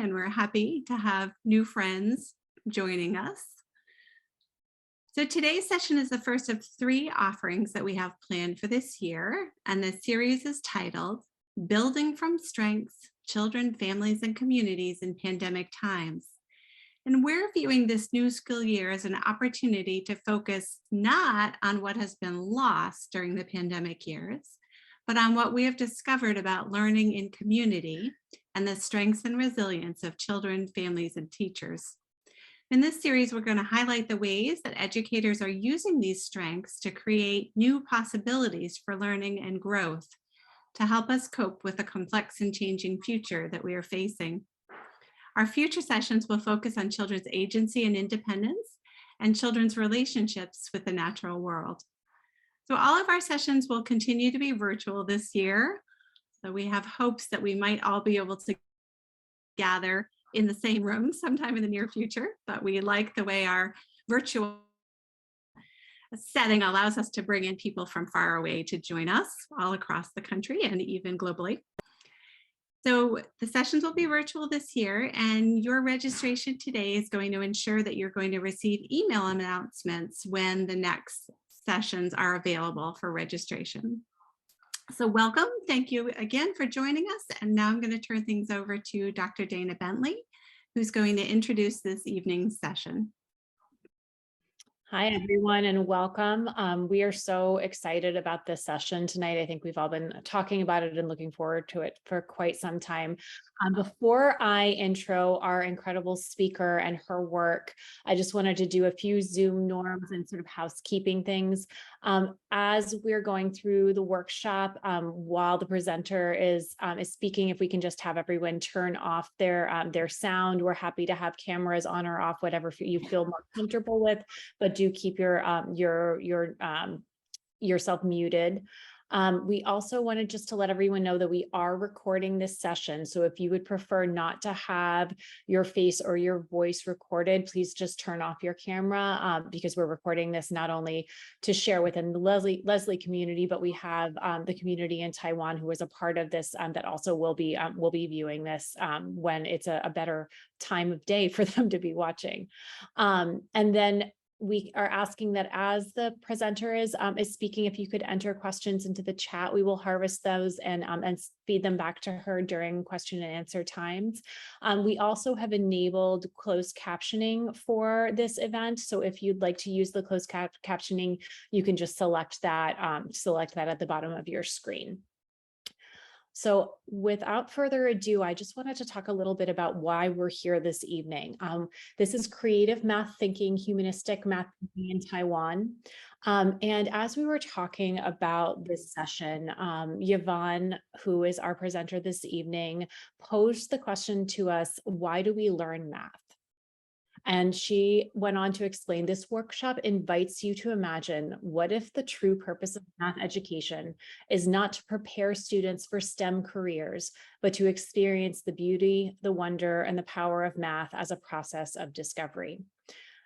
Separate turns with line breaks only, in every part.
and we're happy to have new friends joining us. So today's session is the first of 3 offerings that we have planned for this year, and the series is titled Building from Strengths, Children, Families, and Communities in Pandemic Times. And we're viewing this new school year as an opportunity to focus not on what has been lost during the pandemic years, but on what we have discovered about learning in community and the strengths and resilience of children, families, and teachers. In this series, we're going to highlight the ways that educators are using these strengths to create new possibilities for learning and growth to help us cope with the complex and changing future that we are facing. Our future sessions will focus on children's agency and independence and children's relationships with the natural world. So all of our sessions will continue to be virtual this year. So we have hopes that we might all be able to gather in the same room sometime in the near future, but we like the way our virtual setting allows us to bring in people from far away to join us all across the country and even globally. So the sessions will be virtual this year, and your registration today is going to ensure that you're going to receive email announcements when the next sessions are available for registration. So welcome, thank you again for joining us. And now I'm going to turn things over to Dr. Dana Bentley, who's going to introduce this evening's session.
Hi, everyone, and welcome. We are so excited about this session tonight. I think we've all been talking about it and looking forward to it for quite some time. Before I intro our incredible speaker and her work, I just wanted to do a few Zoom norms and sort of housekeeping things. As we're going through the workshop, while the presenter is speaking, if we can just have everyone turn off their sound. We're happy to have cameras on or off, whatever you feel more comfortable with, but do keep yourself muted. We also wanted just to let everyone know that we are recording this session. So if you would prefer not to have your face or your voice recorded, please just turn off your camera because we're recording this not only to share within the Leslie community, but we have the community in Taiwan who is a part of this that also will be viewing this when it's a better time of day for them to be watching. And then we are asking that as the presenter is speaking, if you could enter questions into the chat, we will harvest those and feed them back to her during question and answer times. We also have enabled closed captioning for this event. So if you'd like to use the closed captioning, you can just select that at the bottom of your screen. So without further ado, I just wanted to talk a little bit about why we're here this evening. This is Creative Math Thinking, Humanistic Math Thinking in Taiwan. And as we were talking about this session, Yvonne, who is our presenter this evening, posed the question to us, why do we learn math? And she went on to explain this workshop invites you to imagine what if the true purpose of math education is not to prepare students for STEM careers, but to experience the beauty, the wonder, and the power of math as a process of discovery.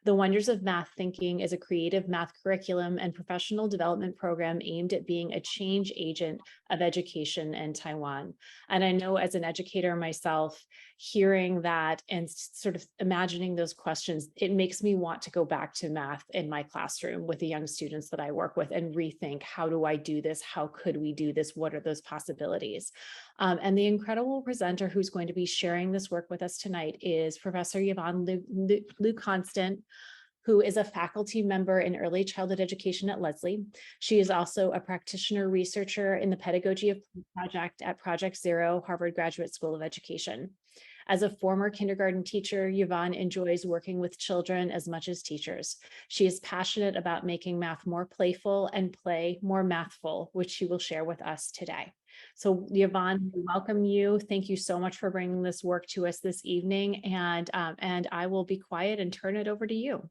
The Wonders of Math Thinking is a creative math curriculum and professional development program aimed at being a change agent of education in Taiwan. And I know as an educator myself, hearing that and sort of imagining those questions, it makes me want to go back to math in my classroom with the young students that I work with and rethink, how do I do this? How could we do this? What are those possibilities? And the incredible presenter who's going to be sharing this work with us tonight is Professor Yvonne Liu Constant, who is a faculty member in early childhood education at Leslie. She is also a practitioner researcher in the pedagogy of project at Project Zero, Harvard Graduate School of Education. As a former kindergarten teacher, Yvonne enjoys working with children as much as teachers. She is passionate about making math more playful and play more mathful, which she will share with us today. So Yvonne, we welcome you. Thank you so much for bringing this work to us this evening. And I will be quiet and turn it over to you.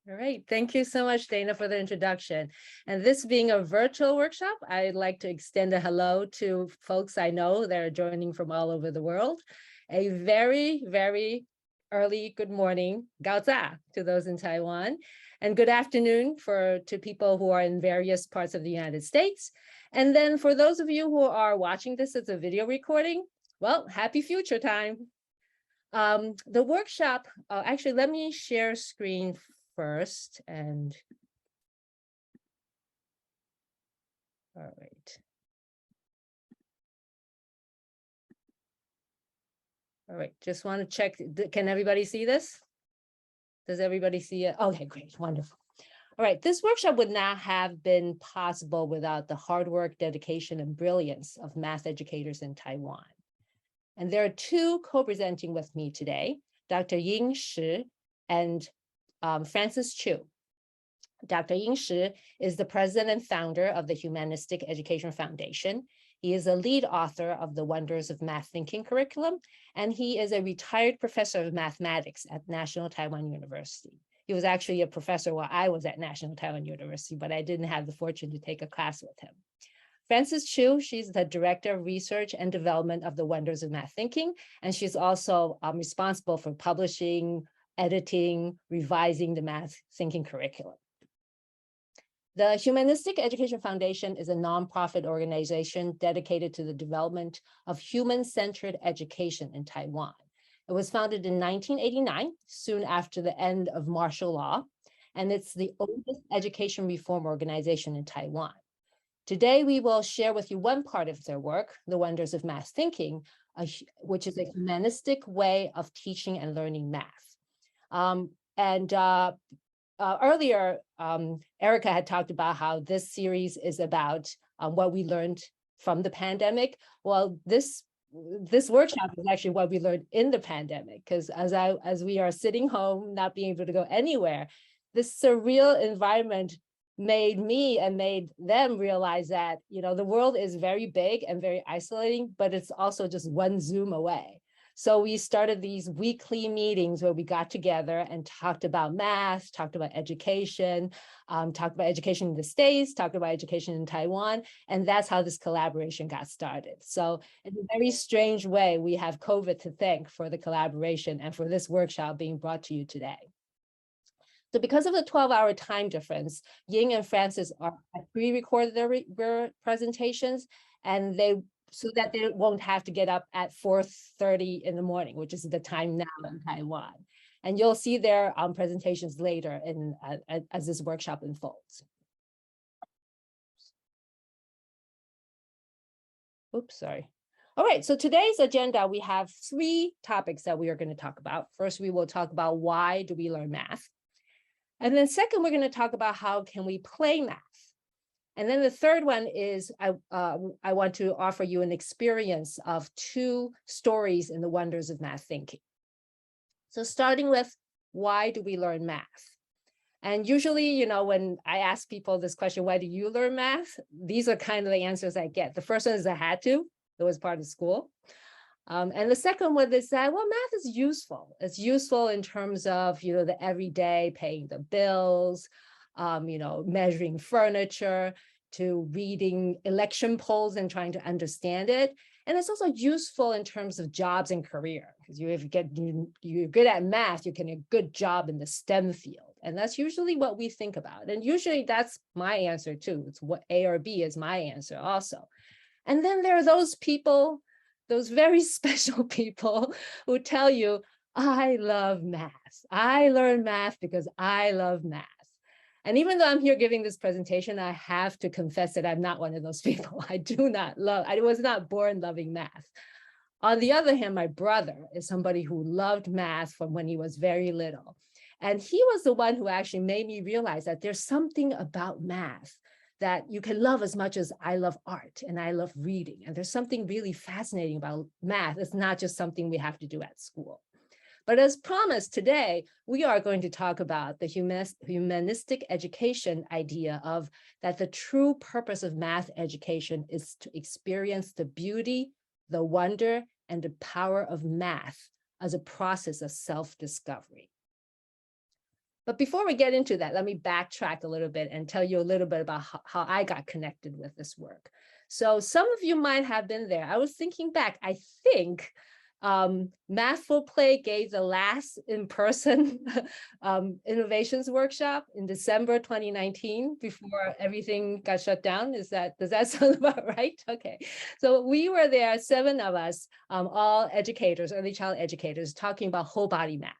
All right. Thank you so much, Dana, for the introduction. And this being a virtual workshop, I'd like to extend a hello to folks I know that are joining from all over the world. A very, very early good morning, gaoza, to those in Taiwan, and good afternoon to people who are in various parts of the United States. And then for those of you who are watching this as a video recording, well, happy future time. The workshop, actually, let me share screen first and. All right. All right, just want to check, can everybody see this? Does everybody see it? Okay, great, wonderful. All right, this workshop would not have been possible without the hard work, dedication, and brilliance of math educators in Taiwan. And there are two co-presenting with me today, Dr. Ying Shi and Francis Chu. Dr. Ying Shi is the president and founder of the Humanistic Education Foundation. He is a lead author of the Wonders of Math Thinking curriculum, and he is a retired professor of mathematics at National Taiwan University. He was actually a professor while I was at National Taiwan University, but I didn't have the fortune to take a class with him. Francis Chu, she's the Director of Research and Development of the Wonders of Math Thinking, and she's also responsible for publishing, editing, revising the math thinking curriculum. The Humanistic Education Foundation is a nonprofit organization dedicated to the development of human-centered education in Taiwan. It was founded in 1989, soon after the end of martial law, and it's the oldest education reform organization in Taiwan. Today, we will share with you one part of their work, the Wonders of Math Thinking, which is a humanistic way of teaching and learning math. Earlier, Erica had talked about how this series is about what we learned from the pandemic. Well, this workshop is actually what we learned in the pandemic, because as we are sitting home, not being able to go anywhere, this surreal environment made me and made them realize that, you know, the world is very big and very isolating, but it's also just one Zoom away. So we started these weekly meetings where we got together and talked about math, talked about education, talked about education in the States, talked about education in Taiwan, and that's how this collaboration got started. So in a very strange way, we have COVID to thank for the collaboration and for this workshop being brought to you today. So because of the 12-hour time difference, Ying and Francis are pre-recorded their presentations, and so that they won't have to get up at 4:30 in the morning, which is the time now in Taiwan. And you'll see their presentations later as this workshop unfolds. Oops, sorry. All right, so today's agenda, we have 3 topics that we are going to talk about. First, we will talk about why do we learn math? And then second, we're going to talk about how can we play math? And then the third one is I want to offer you an experience of 2 stories in the Wonders of Math Thinking. So starting with, why do we learn math? And usually, you know, when I ask people this question, why do you learn math? These are kind of the answers I get. The first one is I had to. It was part of school. And the second one is that, well, math is useful. It's useful in terms of, you know, the everyday, paying the bills, you know, measuring furniture, to reading election polls and trying to understand it. And it's also useful in terms of jobs and career, because you're good at math, you can get a good job in the STEM field. And that's usually what we think about. And usually that's my answer too. It's what A or B is my answer also. And then there are those people, those very special people who tell you, I love math. I learn math because I love math. And even though I'm here giving this presentation, I have to confess that I'm not one of those people. I was not born loving math. On the other hand, my brother is somebody who loved math from when he was very little. And he was the one who actually made me realize that there's something about math that you can love as much as I love art and I love reading. And there's something really fascinating about math. It's not just something we have to do at school. But as promised today, we are going to talk about the humanistic education idea of that the true purpose of math education is to experience the beauty, the wonder, and the power of math as a process of self-discovery. But before we get into that, let me backtrack a little bit and tell you a little bit about how I got connected with this work. So some of you might have been there. I was thinking back, I think Mathful Play gave the last in-person innovations workshop in December 2019 before everything got shut down. Does that sound about right? Okay, so we were there, 7 of us, all educators, early child educators, talking about whole body math.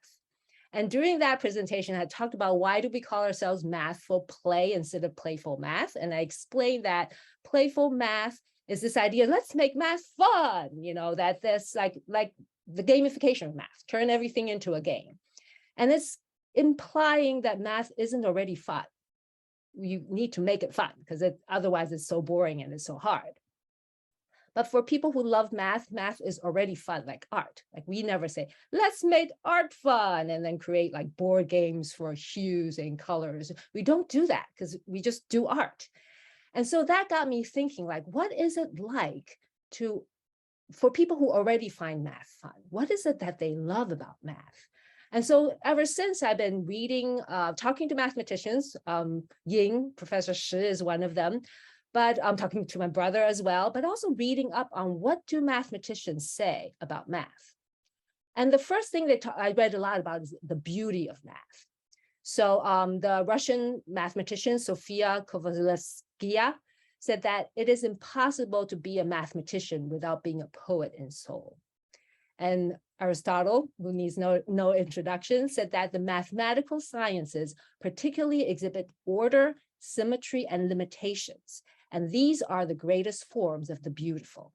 And during that presentation, I talked about why do we call ourselves Mathful Play instead of Playful Math, and I explained that playful math is this idea, let's make math fun, that this like the gamification of math, turn everything into a game. And it's implying that math isn't already fun. You need to make it fun because otherwise it's so boring and it's so hard. But for people who love math, math is already fun, like art. Like we never say, let's make art fun and then create like board games for hues and colors. We don't do that because we just do art. And so that got me thinking, like, what is it like for people who already find math fun? What is it that they love about math? And so ever since I've been reading, talking to mathematicians, Ying, Professor Shi is one of them, but I'm talking to my brother as well, but also reading up on what do mathematicians say about math. And the first thing I read a lot about is the beauty of math. So the Russian mathematician, Sofia Kovalevskaya, said that it is impossible to be a mathematician without being a poet in soul. And Aristotle, who needs no introduction, said that the mathematical sciences particularly exhibit order, symmetry, and limitations. And these are the greatest forms of the beautiful.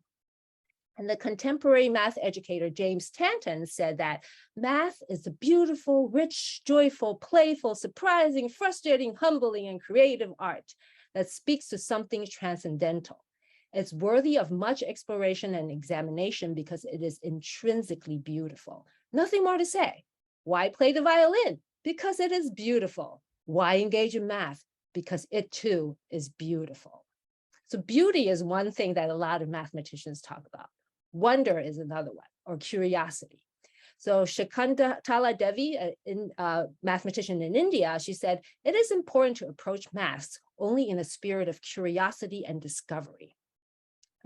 And the contemporary math educator, James Tanton, said that math is the beautiful, rich, joyful, playful, surprising, frustrating, humbling, and creative art that speaks to something transcendental. It's worthy of much exploration and examination because it is intrinsically beautiful. Nothing more to say. Why play the violin? Because it is beautiful. Why engage in math? Because it too is beautiful. So beauty is one thing that a lot of mathematicians talk about. Wonder is another one, or curiosity. So Shakuntala Devi, a mathematician in India, she said, it is important to approach maths only in a spirit of curiosity and discovery.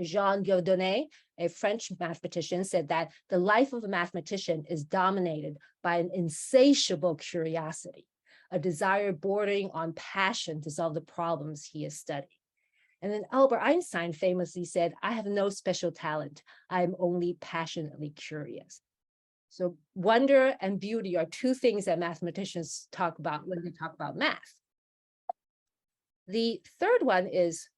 Jean Dieudonné, a French mathematician, said that the life of a mathematician is dominated by an insatiable curiosity, a desire bordering on passion to solve the problems he is studying. And then Albert Einstein famously said, I have no special talent. I am only passionately curious. So wonder and beauty are two things that mathematicians talk about when they talk about math. The third one is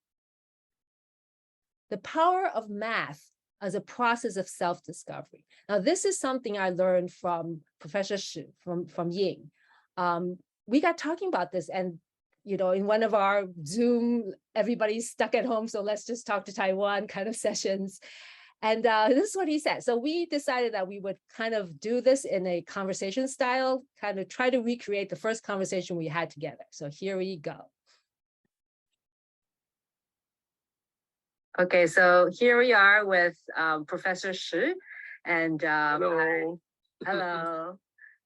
the power of math as a process of self-discovery. Now, this is something I learned from Professor Shi, from Ying. We got talking about this, and in one of our Zoom, everybody's stuck at home, so let's just talk to Taiwan kind of sessions. And this is what he said. So we decided that we would kind of do this in a conversation style, kind of try to recreate the first conversation we had together. So here we go.
Okay, so here we are with Professor Shi, and
hello.
Hello.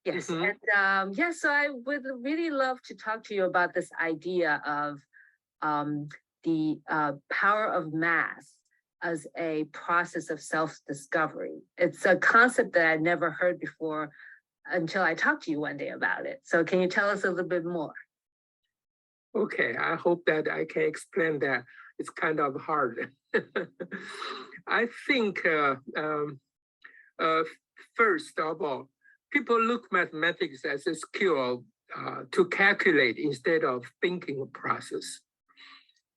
Yes,
Mhm.
and so I would really love to talk to you about this idea of the power of math as a process of self-discovery. It's a concept that I never heard before until I talked to you one day about it. So can you tell us a little bit more?
Okay, I hope that I can explain that. It's kind of hard. I think first of all, people look mathematics as a skill to calculate instead of thinking process.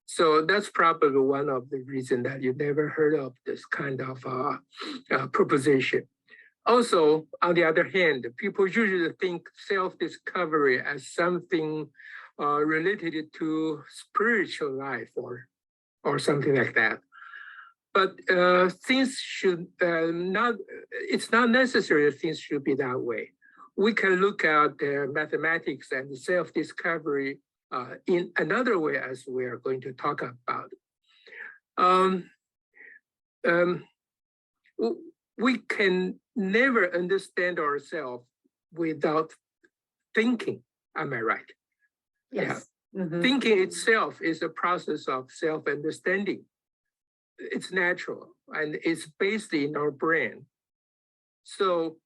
So that's probably one of the reasons that you never heard of this kind of proposition. Also, on the other hand, people usually think self-discovery as something related to spiritual life or something like that. But things should it's not necessary that things should be that way. We can look at mathematics and self-discovery in another way, as we are going to talk about. We can never understand ourselves without thinking. Am I right?
Yes.
Yeah. Mm-hmm. Thinking itself is a process of self-understanding. It's natural and it's based in our brain. So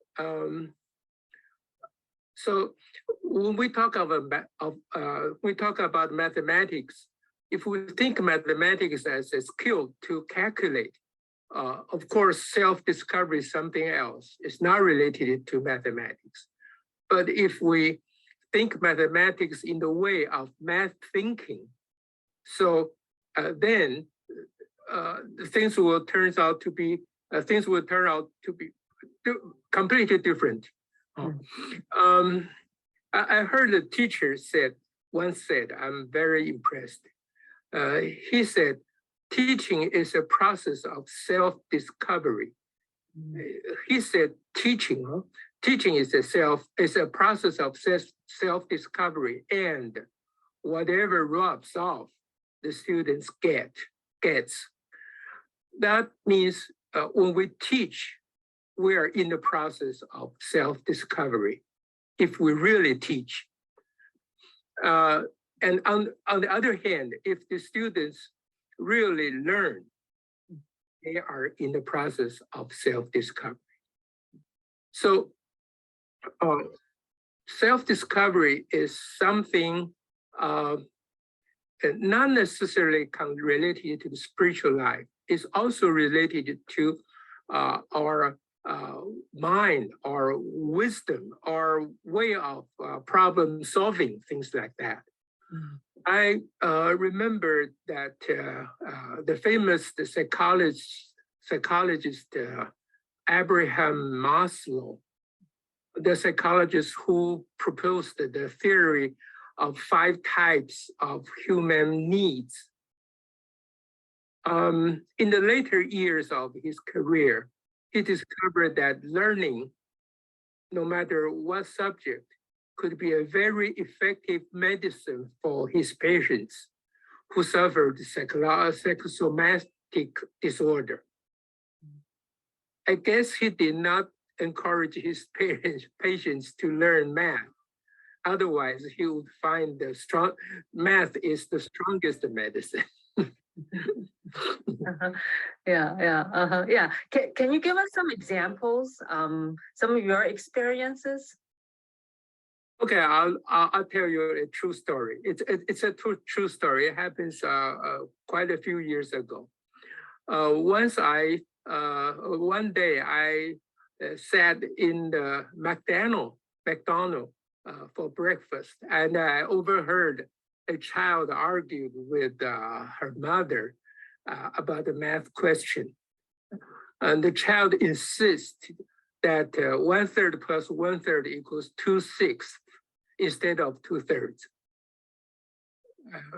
so when we talk about mathematics, if we think mathematics as a skill to calculate, of course, self-discovery is something else. It's not related to mathematics. But if we think mathematics in the way of math thinking, so then things will turn out to be completely different. I heard a teacher once said, I'm very impressed. He said, teaching is a process of self-discovery. He said, teaching is a process of self-discovery, and whatever rubs off the students gets. That means when we teach, we are in the process of self-discovery, if we really teach. And on the other hand, if the students really learn, they are in the process of self-discovery. So self-discovery is something not necessarily related to the spiritual life. It's also related to our mind, our wisdom, our way of problem solving, things like that. I remember that the famous psychologist Abraham Maslow, the psychologist who proposed the theory of 5 types of human needs. In the later years of his career, he discovered that learning, no matter what subject, could be a very effective medicine for his patients who suffered psychosomatic disorder. I guess he did not encourage his patients to learn math. Otherwise, he would find math is the strongest medicine.
Yeah. Can you give us some examples, some of your experiences?
Okay, I'll tell you a true story. It's a true story. It happens quite a few years ago. One day I sat in the McDonald's for breakfast, and I overheard a child argued with her mother about a math question. And the child insisted that 1/3 plus 1/3 equals 2/6 instead of 2/3.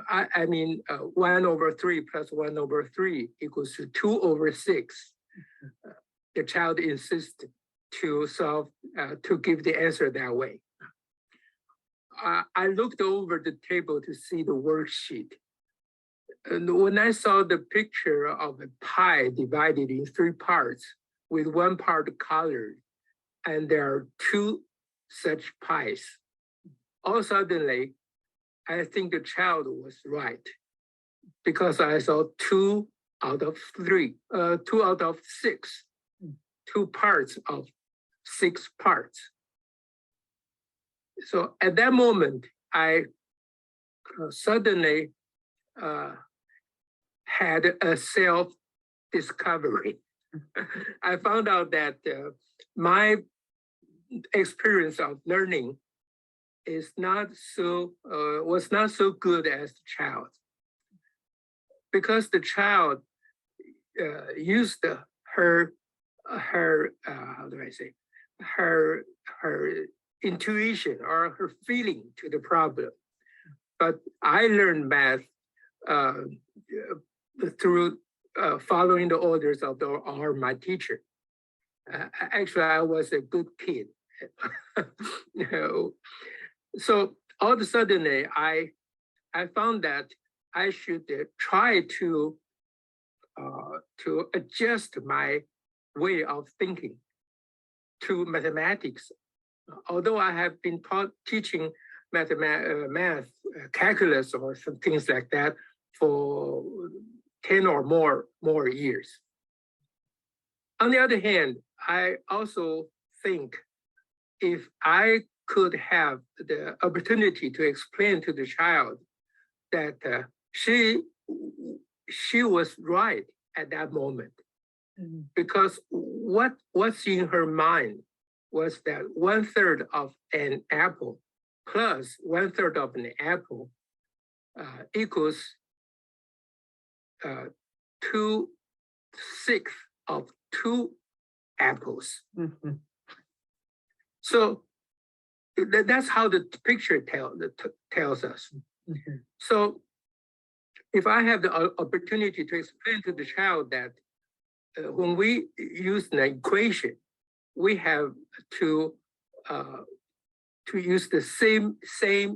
I mean, 1/3 plus 1/3 equals to 2/6. The child insisted to give the answer that way. I looked over the table to see the worksheet. And when I saw the picture of a pie divided in 3 parts with 1 part colored, and there are 2 such pies, all suddenly, I think the child was right, because I saw 2 out of 3, 2 out of 6, 2 parts of 6 parts. So at that moment, I suddenly had a self-discovery. I found out that my experience of learning was not so good as the child, because the child used her intuition or her feeling to the problem. But I learned math through following the orders of my teacher. Actually, I was a good kid. So all of a sudden, I found that I should try to adjust my way of thinking to mathematics. Although I have been teaching math, calculus, or some things like that for 10 or more years. On the other hand, I also think if I could have the opportunity to explain to the child that she was right at that moment. Because what's in her mind was that 1/3 of an apple plus 1/3 of an apple equals 2/6 of 2 apples. So that's how the picture tells us. So if I have the opportunity to explain to the child that when we use an equation, we have to use the same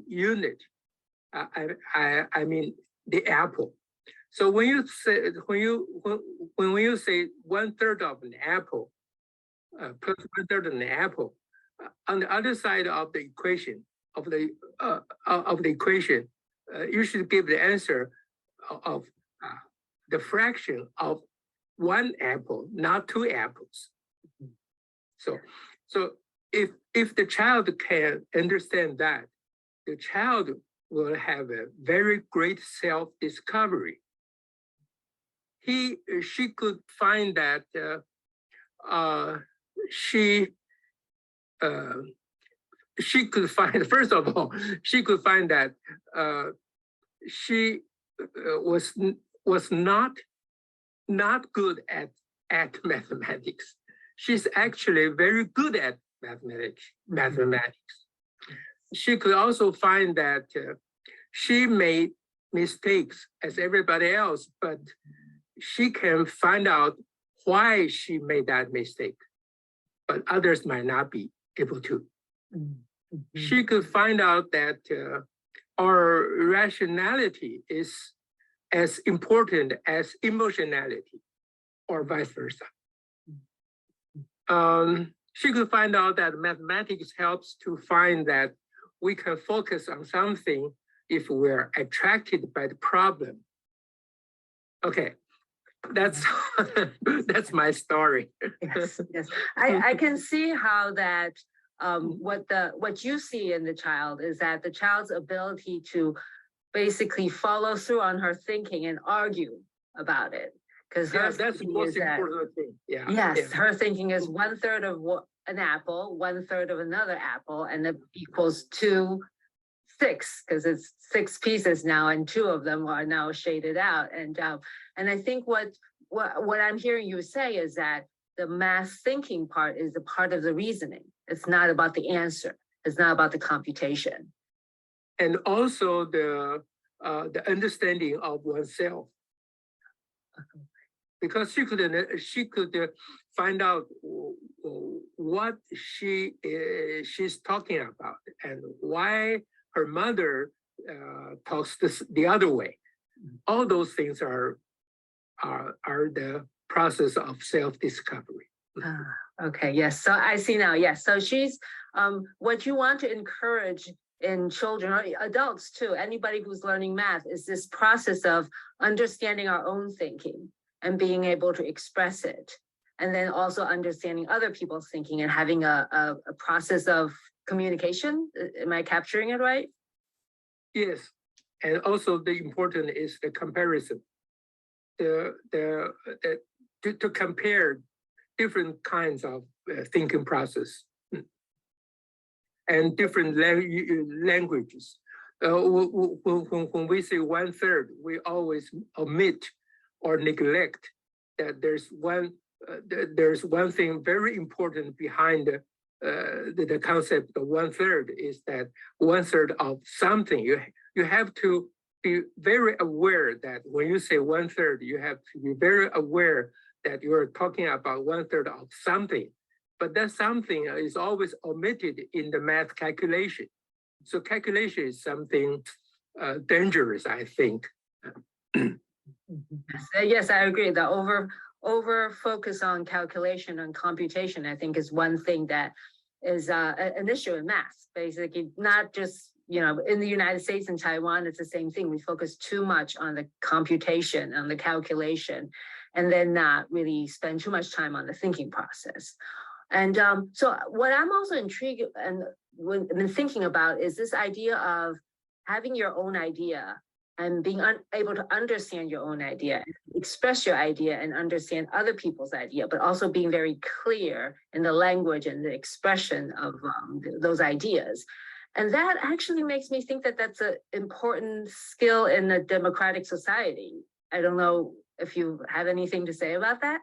unit. I mean the apple. So when you say when you say 1/3 of an apple plus 1/3 of an apple, on the other side of the equation you should give the answer of the fraction of 1 apple, not 2 apples. So if the child can understand that, the child will have a very great self-discovery. She could find that she could find, first of all, she could find that she was not good at mathematics. She's actually very good at mathematics. She could also find that she made mistakes as everybody else, but she can find out why she made that mistake, but others might not be able to. She could find out that our rationality is as important as emotionality, or vice versa. She could find out that mathematics helps to find that we can focus on something if we're attracted by the problem. Okay, that's that's my story.
Yes, yes. I can see how that what you see in the child is that the child's ability to basically follow through on her thinking and argue about it. Because
that's the most important thing. Yeah.
Yes,
yeah.
her thinking is 1/3 of an apple, 1/3 of another apple, and it equals 2/6, because it's 6 pieces now, and 2 of them are now shaded out. And I think what I'm hearing you say is that the math thinking part is a part of the reasoning. It's not about the answer. It's not about the computation.
And also the understanding of oneself. Because she could find out what she's talking about and why her mother talks the other way. All those things are the process of self-discovery.
Okay, yes. So I see now. Yes. So she's what you want to encourage in children or adults too, anybody who's learning math, is this process of understanding our own thinking and being able to express it. And then also understanding other people's thinking and having a process of communication. Am I capturing it right?
Yes. And also the important is the comparison. To compare different kinds of thinking process and different languages. When we say 1/3, we always omit or neglect that there's one thing very important behind the concept of 1/3 is that 1/3 of something. You have to be very aware that when you say 1/3, you have to be very aware that you're talking about 1/3 of something. But that something is always omitted in the math calculation. So calculation is something dangerous, I think.
Yes, I agree. The over focus on calculation and computation, I think, is one thing that is an issue in math. Basically, not just, you know, in the United States and Taiwan, it's the same thing. We focus too much on the computation, on the calculation, and then not really spend too much time on the thinking process. And so what I'm also intrigued and when thinking about is this idea of having your own idea and being able to understand your own idea, express your idea and understand other people's idea, but also being very clear in the language and the expression of those ideas. And that actually makes me think that that's an important skill in a democratic society. I don't know if you have anything to say about that.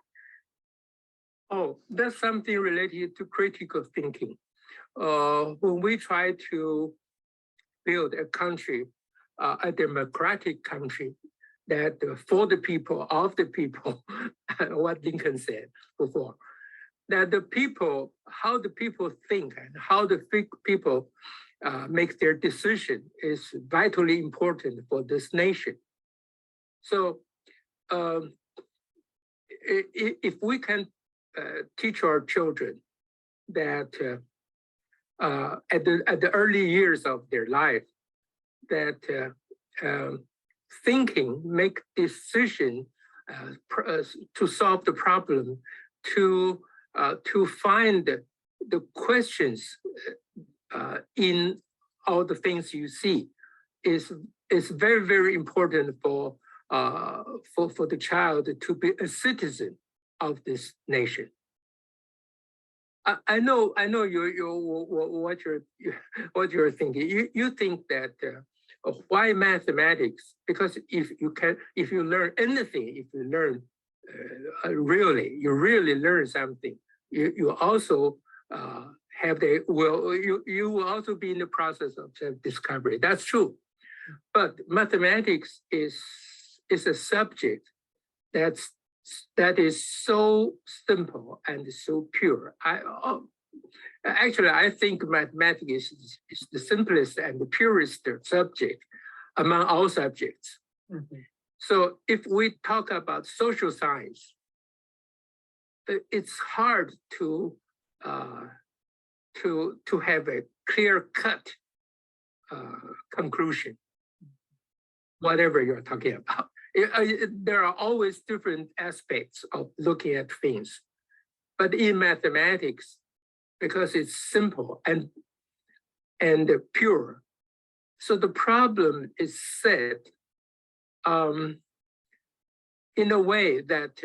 Oh, that's something related to critical thinking. When we try to build a country, a democratic country that for the people, of the people, what Lincoln said before, that the people, how the people think and how the people make their decision is vitally important for this nation. So if we can teach our children that at the early years of their life, that thinking, make decision to solve the problem, to find the questions in all the things you see is very, very important for the child to be a citizen of this nation. I know what you're thinking. You think that why mathematics? Because if you learn anything, if you learn you really learn something. You also have you will also be in the process of self-discovery. That's true, but mathematics is a subject that is so simple and so pure. Actually, I think mathematics is the simplest and the purest subject among all subjects. Mm-hmm. So if we talk about social science, it's hard to have a clear-cut conclusion, whatever you're talking about. There are always different aspects of looking at things. But in mathematics, because it's simple and pure, so the problem is set in a way that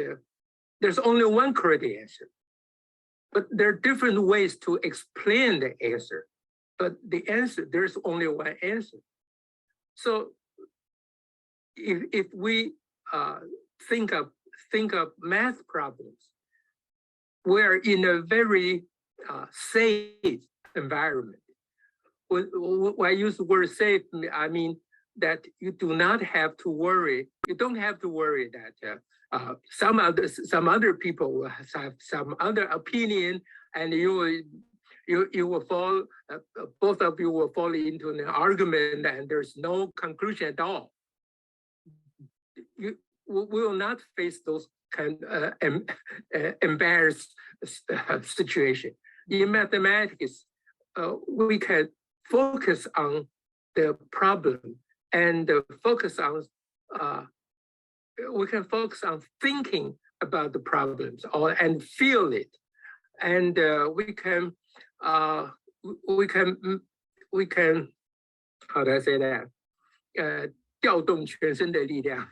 there's only one correct answer. But there are different ways to explain the answer. But the answer, there's only one answer. So if we think of math problems, we're in a very safe environment. When I use the word safe, I mean that you do not have to worry. You don't have to worry that some other people will have some other opinion, and you will fall. Both of you will fall into an argument, and there's no conclusion at all. We will not face those kind of embarrassed situation. In mathematics, we can focus on the problem and focus on we can focus on thinking about the problems and feel it, and we can how do I say that? 调动全身的力量.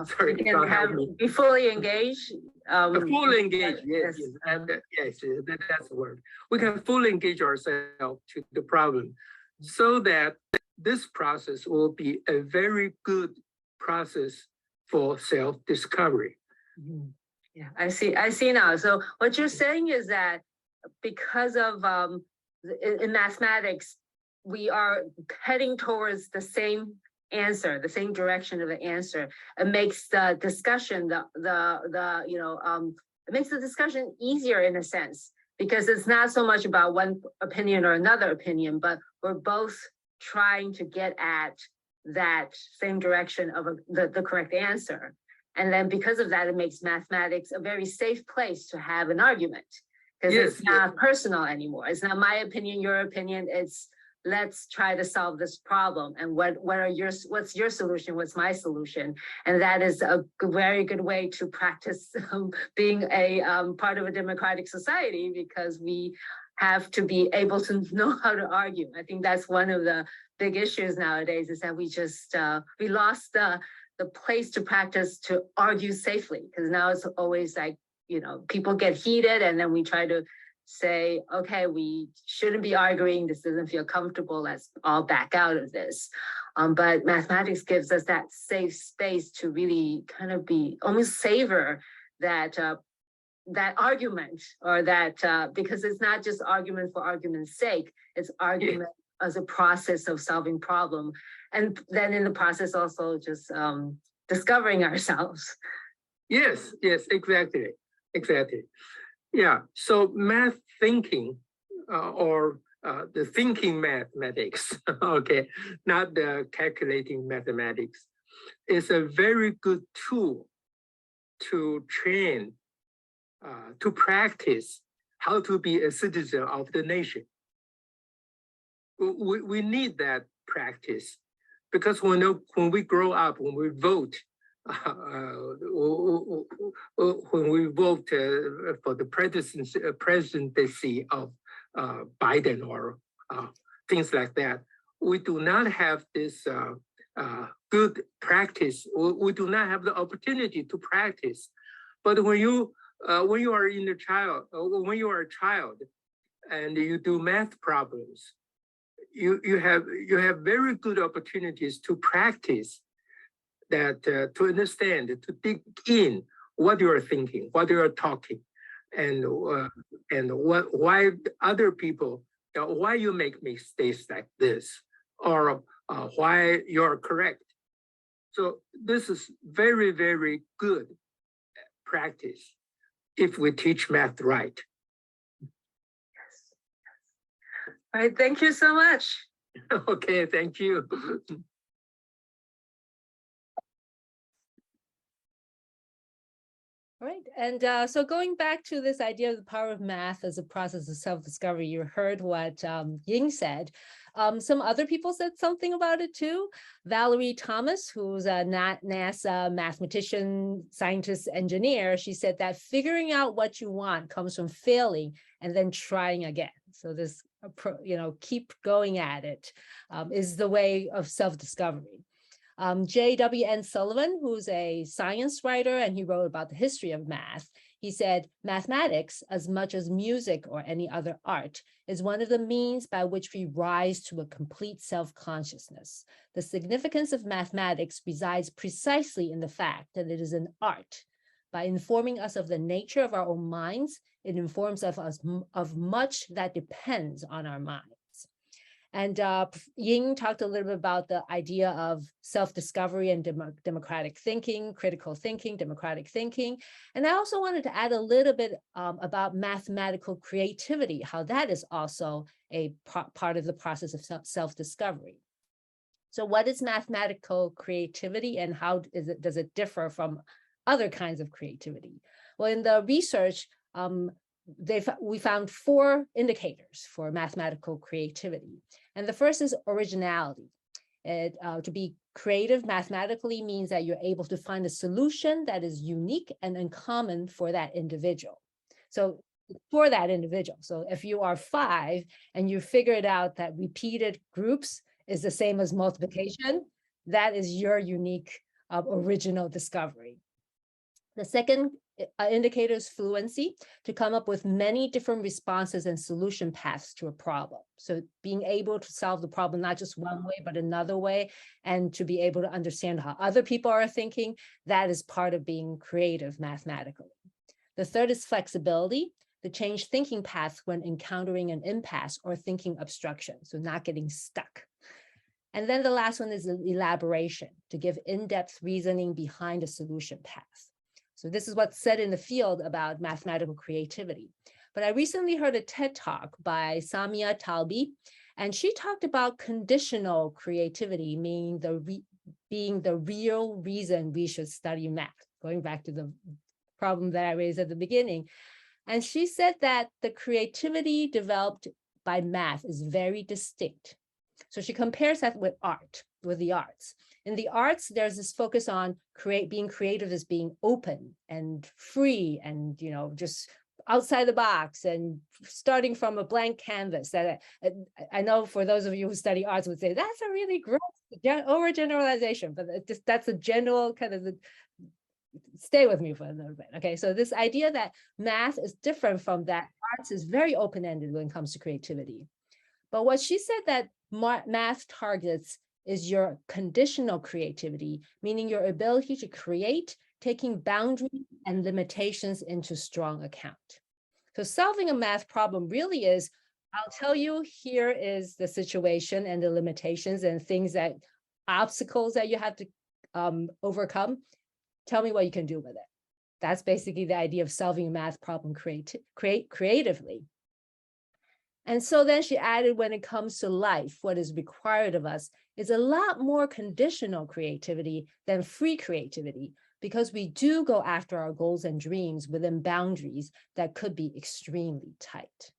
Sorry,
you can be fully engaged.
Fully engaged, yes, that's the word. We can fully engage ourselves to the problem, so that this process will be a very good process for self-discovery.
Mm-hmm. Yeah, I see now. So what you're saying is that because of in mathematics, we are heading towards the same answer, the same direction of the answer. It makes the discussion it makes the discussion easier in a sense, because it's not so much about one opinion or another opinion, but we're both trying to get at that same direction of the correct answer. And then because of that, it makes mathematics a very safe place to have an argument, because it's not personal anymore. It's not my opinion, your opinion. It's let's try to solve this problem. And what's your solution? What's my solution? And that is a very good way to practice being a part of a democratic society, because we have to be able to know how to argue. I think that's one of the big issues nowadays, is that we lost the place to practice to argue safely, because now it's always like, people get heated and then we try to say, okay, we shouldn't be arguing. This doesn't feel comfortable. Let's all back out of this. But mathematics gives us that safe space to really kind of be almost savor that argument, or that because it's not just argument for argument's sake. It's argument as a process of solving problem, and then in the process also just discovering ourselves.
Yes, exactly. Yeah, so math thinking or the thinking mathematics, okay, not the calculating mathematics, is a very good tool to train, to practice how to be a citizen of the nation. We need that practice, because when we grow up, when we vote, when we vote for the presidency of Biden or things like that, we do not have this good practice. We do not have the opportunity to practice. But when you are when you are a child and you do math problems, you have very good opportunities to practice that, to understand, to dig in what you are thinking, what you are talking, and why other people, why you make mistakes like this, or why you're correct. So this is very, very good practice if we teach math right.
All right, thank you so much.
Okay, thank you.
All right, and so going back to this idea of the power of math as a process of self-discovery, you heard what Ying said. Some other people said something about it too. Valerie Thomas, who's a NASA mathematician, scientist, engineer, she said that figuring out what you want comes from failing and then trying again. So this, keep going at it is the way of self-discovery. J.W.N. Sullivan, who's a science writer, and he wrote about the history of math. He said, mathematics, as much as music or any other art, is one of the means by which we rise to a complete self-consciousness. The significance of mathematics resides precisely in the fact that it is an art. By informing us of the nature of our own minds, it informs us of much that depends on our minds. And Ying talked a little bit about the idea of self-discovery and democratic thinking, critical thinking, democratic thinking. And I also wanted to add a little bit about mathematical creativity, how that is also a part of the process of self-discovery. So what is mathematical creativity, and how does it differ from other kinds of creativity? Well, in the research, we found 4 indicators for mathematical creativity. And the first is originality. To be creative mathematically means that you're able to find a solution that is unique and uncommon for that individual. So if you are 5 and you figured out that repeated groups is the same as multiplication, that is your unique original discovery. The second indicator is fluency, to come up with many different responses and solution paths to a problem. So being able to solve the problem, not just one way, but another way, and to be able to understand how other people are thinking, that is part of being creative mathematically. The third is flexibility, to change thinking paths when encountering an impasse or thinking obstruction, so not getting stuck. And then the last one is elaboration, to give in-depth reasoning behind a solution path. So this is what's said in the field about mathematical creativity. But I recently heard a TED Talk by Samia Talbi, and she talked about conditional creativity, meaning being the real reason we should study math, going back to the problem that I raised at the beginning. And she said that the creativity developed by math is very distinct So she compares that with art, with the arts. In the arts, there's this focus on being creative as being open and free and, just outside the box and starting from a blank canvas. That I know for those of you who study arts would say, that's a really gross overgeneralization, but that's a general kind of stay with me for a little bit. Okay, so this idea that math is different from that, arts is very open-ended when it comes to creativity. But what she said that math targets is your conditional creativity, meaning your ability to create, taking boundaries and limitations into strong account. So solving a math problem really is, I'll tell you, here is the situation and the limitations and things that, obstacles that you have to overcome. Tell me what you can do with it. That's basically the idea of solving a math problem creatively. And so then she added, when it comes to life, what is required of us is a lot more conditional creativity than free creativity, because we do go after our goals and dreams within boundaries that could be extremely tight.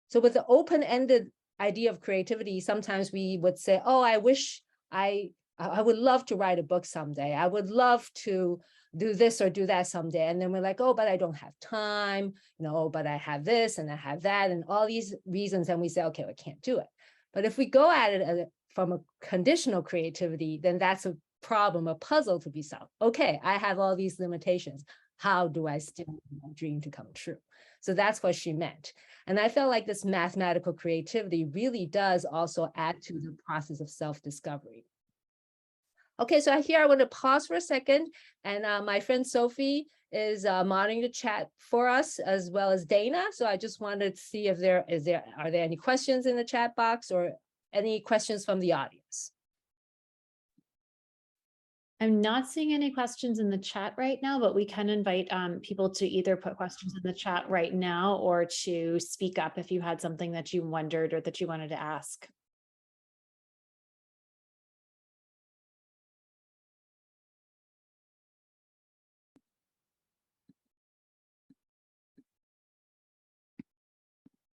So with the open-ended idea of creativity, sometimes we would say, oh, I wish I would love to write a book someday. I would love to do this or do that someday. And then we're like, oh, but I don't have time, but I have this and I have that and all these reasons. And we say, okay, I can't do it. But if we go at it from a conditional creativity, then that's a problem, a puzzle to be solved. Okay, I have all these limitations. How do I still my dream to come true? So that's what she meant. And I felt like this mathematical creativity really does also add to the process of self-discovery. Okay, so here I want to pause for a second, and my friend Sophie is monitoring the chat for us, as well as Dana. So I just wanted to see if are there any questions in the chat box or any questions from the audience.
I'm not seeing any questions in the chat right now, but we can invite people to either put questions in the chat right now or to speak up if you had something that you wondered or that you wanted to ask.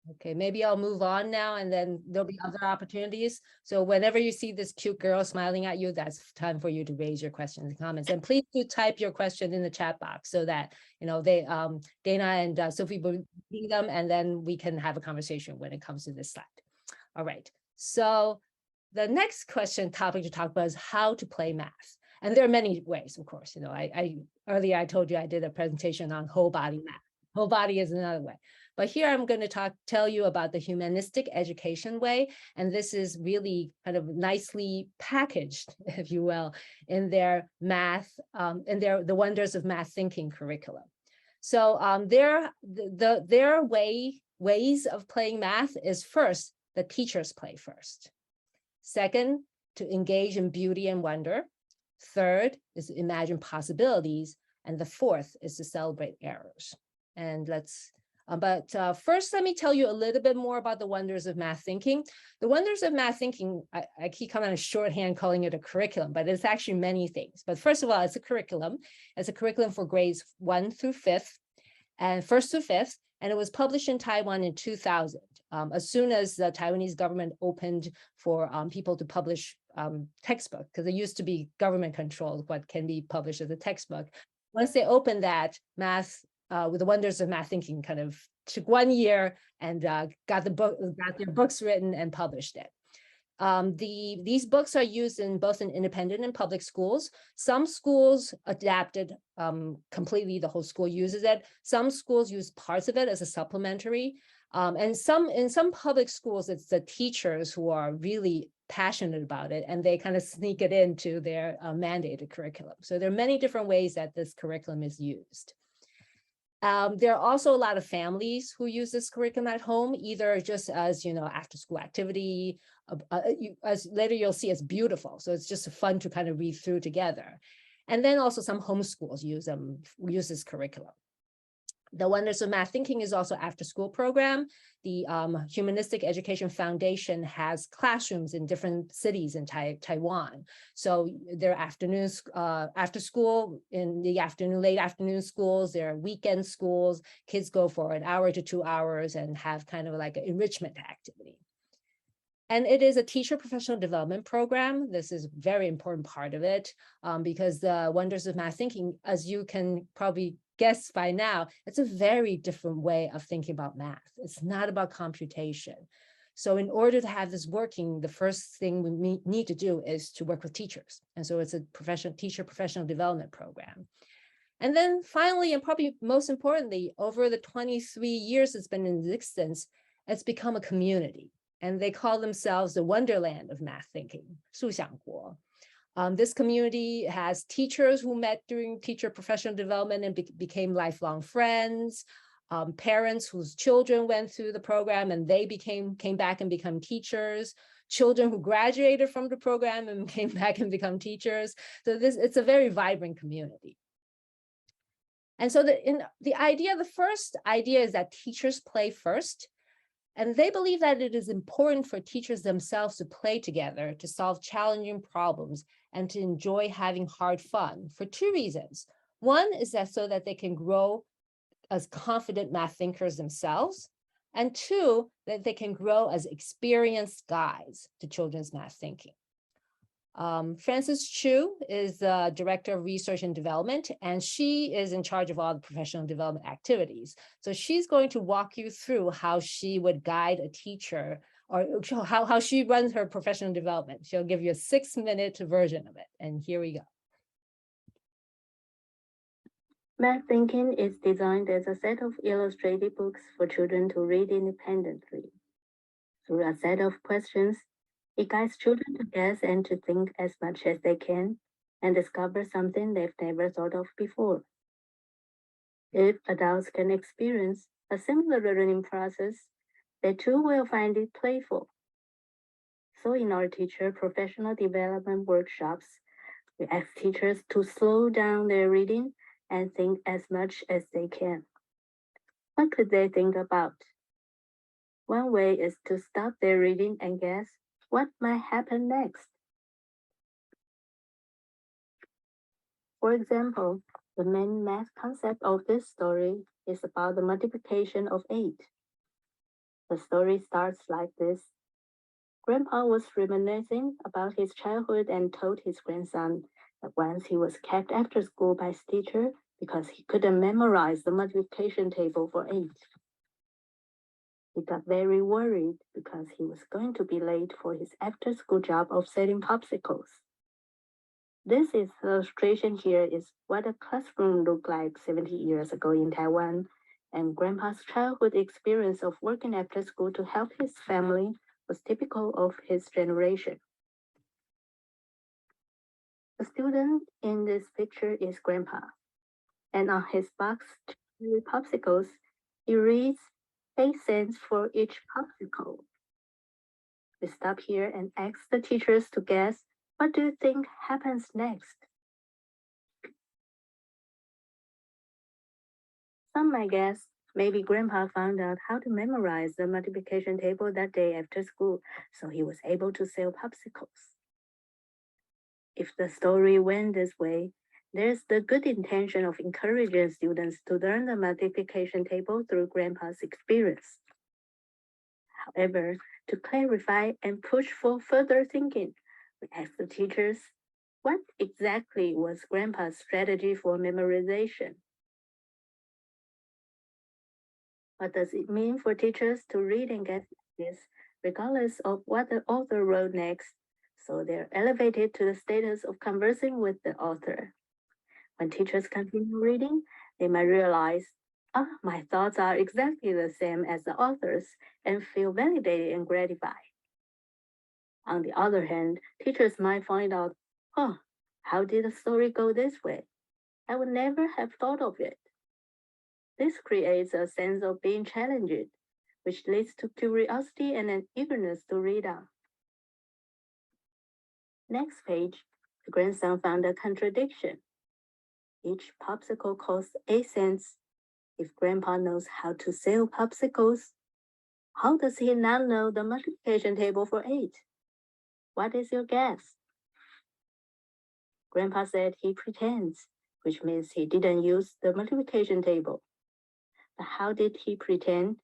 Okay, maybe I'll move on now and then there'll be other opportunities. So whenever you see this cute girl smiling at you, that's time for you to raise your questions and comments. And please do type your question in the chat box so that, Dana and Sophie will read them, and then we can have a conversation when it comes to this slide. All right, so the next topic to talk about is how to play math. And there are many ways, of course. Earlier I told you I did a presentation on whole body math. Whole body is another way. But here I'm going to tell you about the humanistic education way. And this is really kind of nicely packaged, if you will, in their math, the wonders of math thinking curriculum. So their ways of playing math is, first, the teachers play first. Second, to engage in beauty and wonder. Third is to imagine possibilities. And the fourth is to celebrate errors. And first, let me tell you a little bit more about the wonders of math thinking. The wonders of math thinking, I keep kind of shorthand calling it a curriculum, but it's actually many things. But first of all, it's a curriculum. It's a curriculum for grades 1 through 5th and 1st through 5th. And it was published in Taiwan in 2000, as soon as the Taiwanese government opened for people to publish textbook, because it used to be government controlled what can be published as a textbook. Once they opened that, math with the wonders of math thinking kind of took 1 year and got their books written and published it. These books are used in both in independent and public schools. Some schools adapted completely, the whole school uses it. Some schools use parts of it as a supplementary. And in some public schools, it's the teachers who are really passionate about it, and they kind of sneak it into their mandated curriculum. So there are many different ways that this curriculum is used. There are also a lot of families who use this curriculum at home, either just as, after school activity, as later you'll see it's beautiful. So it's just fun to kind of read through together. And then also some homeschools use this curriculum. The Wonders of Math Thinking is also after school program. The Humanistic Education Foundation has classrooms in different cities in Taiwan. So there are afternoons, after school, in the afternoon, late afternoon schools, there are weekend schools. Kids go for an hour to 2 hours and have kind of like an enrichment activity. And it is a teacher professional development program. This is a very important part of it because the wonders of math thinking, as you can probably guess by now, it's a very different way of thinking about math. It's not about computation. So in order to have this working, the first thing we need to do is to work with teachers. And so it's a teacher professional development program. And then finally, and probably most importantly, over the 23 years it's been in existence, it's become a community. And they call themselves the wonderland of math thinking, 树想国. This community has teachers who met during teacher professional development and became lifelong friends, parents whose children went through the program and they came back and become teachers, children who graduated from the program and came back and become teachers. So it's a very vibrant community. And so the first idea is that teachers play first. And they believe that it is important for teachers themselves to play together to solve challenging problems and to enjoy having hard fun for two reasons. One is that so that they can grow as confident math thinkers themselves. And two, that they can grow as experienced guides to children's math thinking. Frances Chu is the Director of Research and Development, and she is in charge of all the professional development activities. So she's going to walk you through how she would guide a teacher or how she runs her professional development. She'll give you a 6-minute version of it. And here we go.
Math Thinking is designed as a set of illustrated books for children to read independently. Through a set of questions, it guides children to guess and to think as much as they can and discover something they've never thought of before. If adults can experience a similar learning process, they too will find it playful. So in our teacher professional development workshops, we ask teachers to slow down their reading and think as much as they can. What could they think about? One way is to stop their reading and guess what might happen next. For example, the main math concept of this story is about the multiplication of 8. The story starts like this. Grandpa was reminiscing about his childhood and told his grandson that once he was kept after school by his teacher because he couldn't memorize the multiplication table for 8. He got very worried because he was going to be late for his after-school job of selling popsicles. This illustration here is what a classroom looked like 70 years ago in Taiwan, and Grandpa's childhood experience of working after school to help his family was typical of his generation. The student in this picture is Grandpa, and on his box to popsicles, he reads 8 cents for each popsicle. We stop here and ask the teachers to guess, what do you think happens next? Some might guess maybe Grandpa found out how to memorize the multiplication table that day after school, so he was able to sell popsicles. If the story went this way, there's the good intention of encouraging students to learn the multiplication table through Grandpa's experience. However, to clarify and push for further thinking, we asked the teachers, what exactly was Grandpa's strategy for memorization? What does it mean for teachers to read and get this, regardless of what the author wrote next, so they're elevated to the status of conversing with the author? When teachers continue reading, they might realize, my thoughts are exactly the same as the author's, and feel validated and gratified. On the other hand, teachers might find out, how did the story go this way? I would never have thought of it. This creates a sense of being challenged, which leads to curiosity and an eagerness to read on. Next page, the grandson found a contradiction. Each popsicle costs 8 cents. If Grandpa knows how to sell popsicles, how does he not know the multiplication table for 8? What is your guess? Grandpa said he pretends, which means he didn't use the multiplication table. But how did he pretend?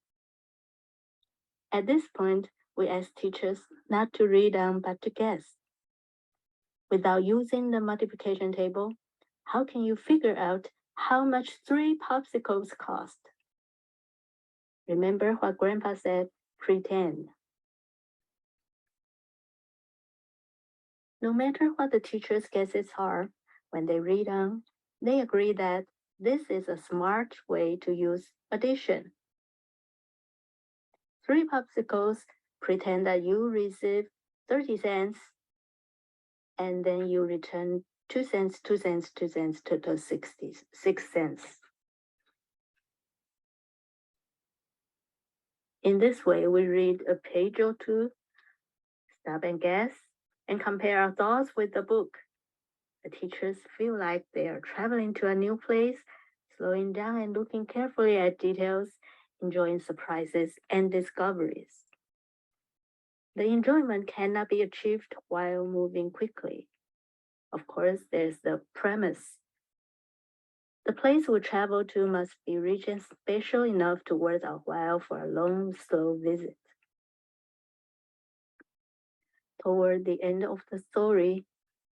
At this point, we ask teachers not to read down but to guess. Without using the multiplication table, how can you figure out how much 3 popsicles cost? Remember what Grandpa said, pretend. No matter what the teacher's guesses are, when they read on, they agree that this is a smart way to use addition. 3 popsicles, pretend that you receive 30 cents, and then you return 2 cents, 2 cents, 2 cents, total 66 cents. In this way, we read a page or two, stop and guess, and compare our thoughts with the book. The teachers feel like they are traveling to a new place, slowing down and looking carefully at details, enjoying surprises and discoveries. The enjoyment cannot be achieved while moving quickly. Of course, there's the premise. The place we travel to must be rich and special enough to worth our while for a long, slow visit. Toward the end of the story,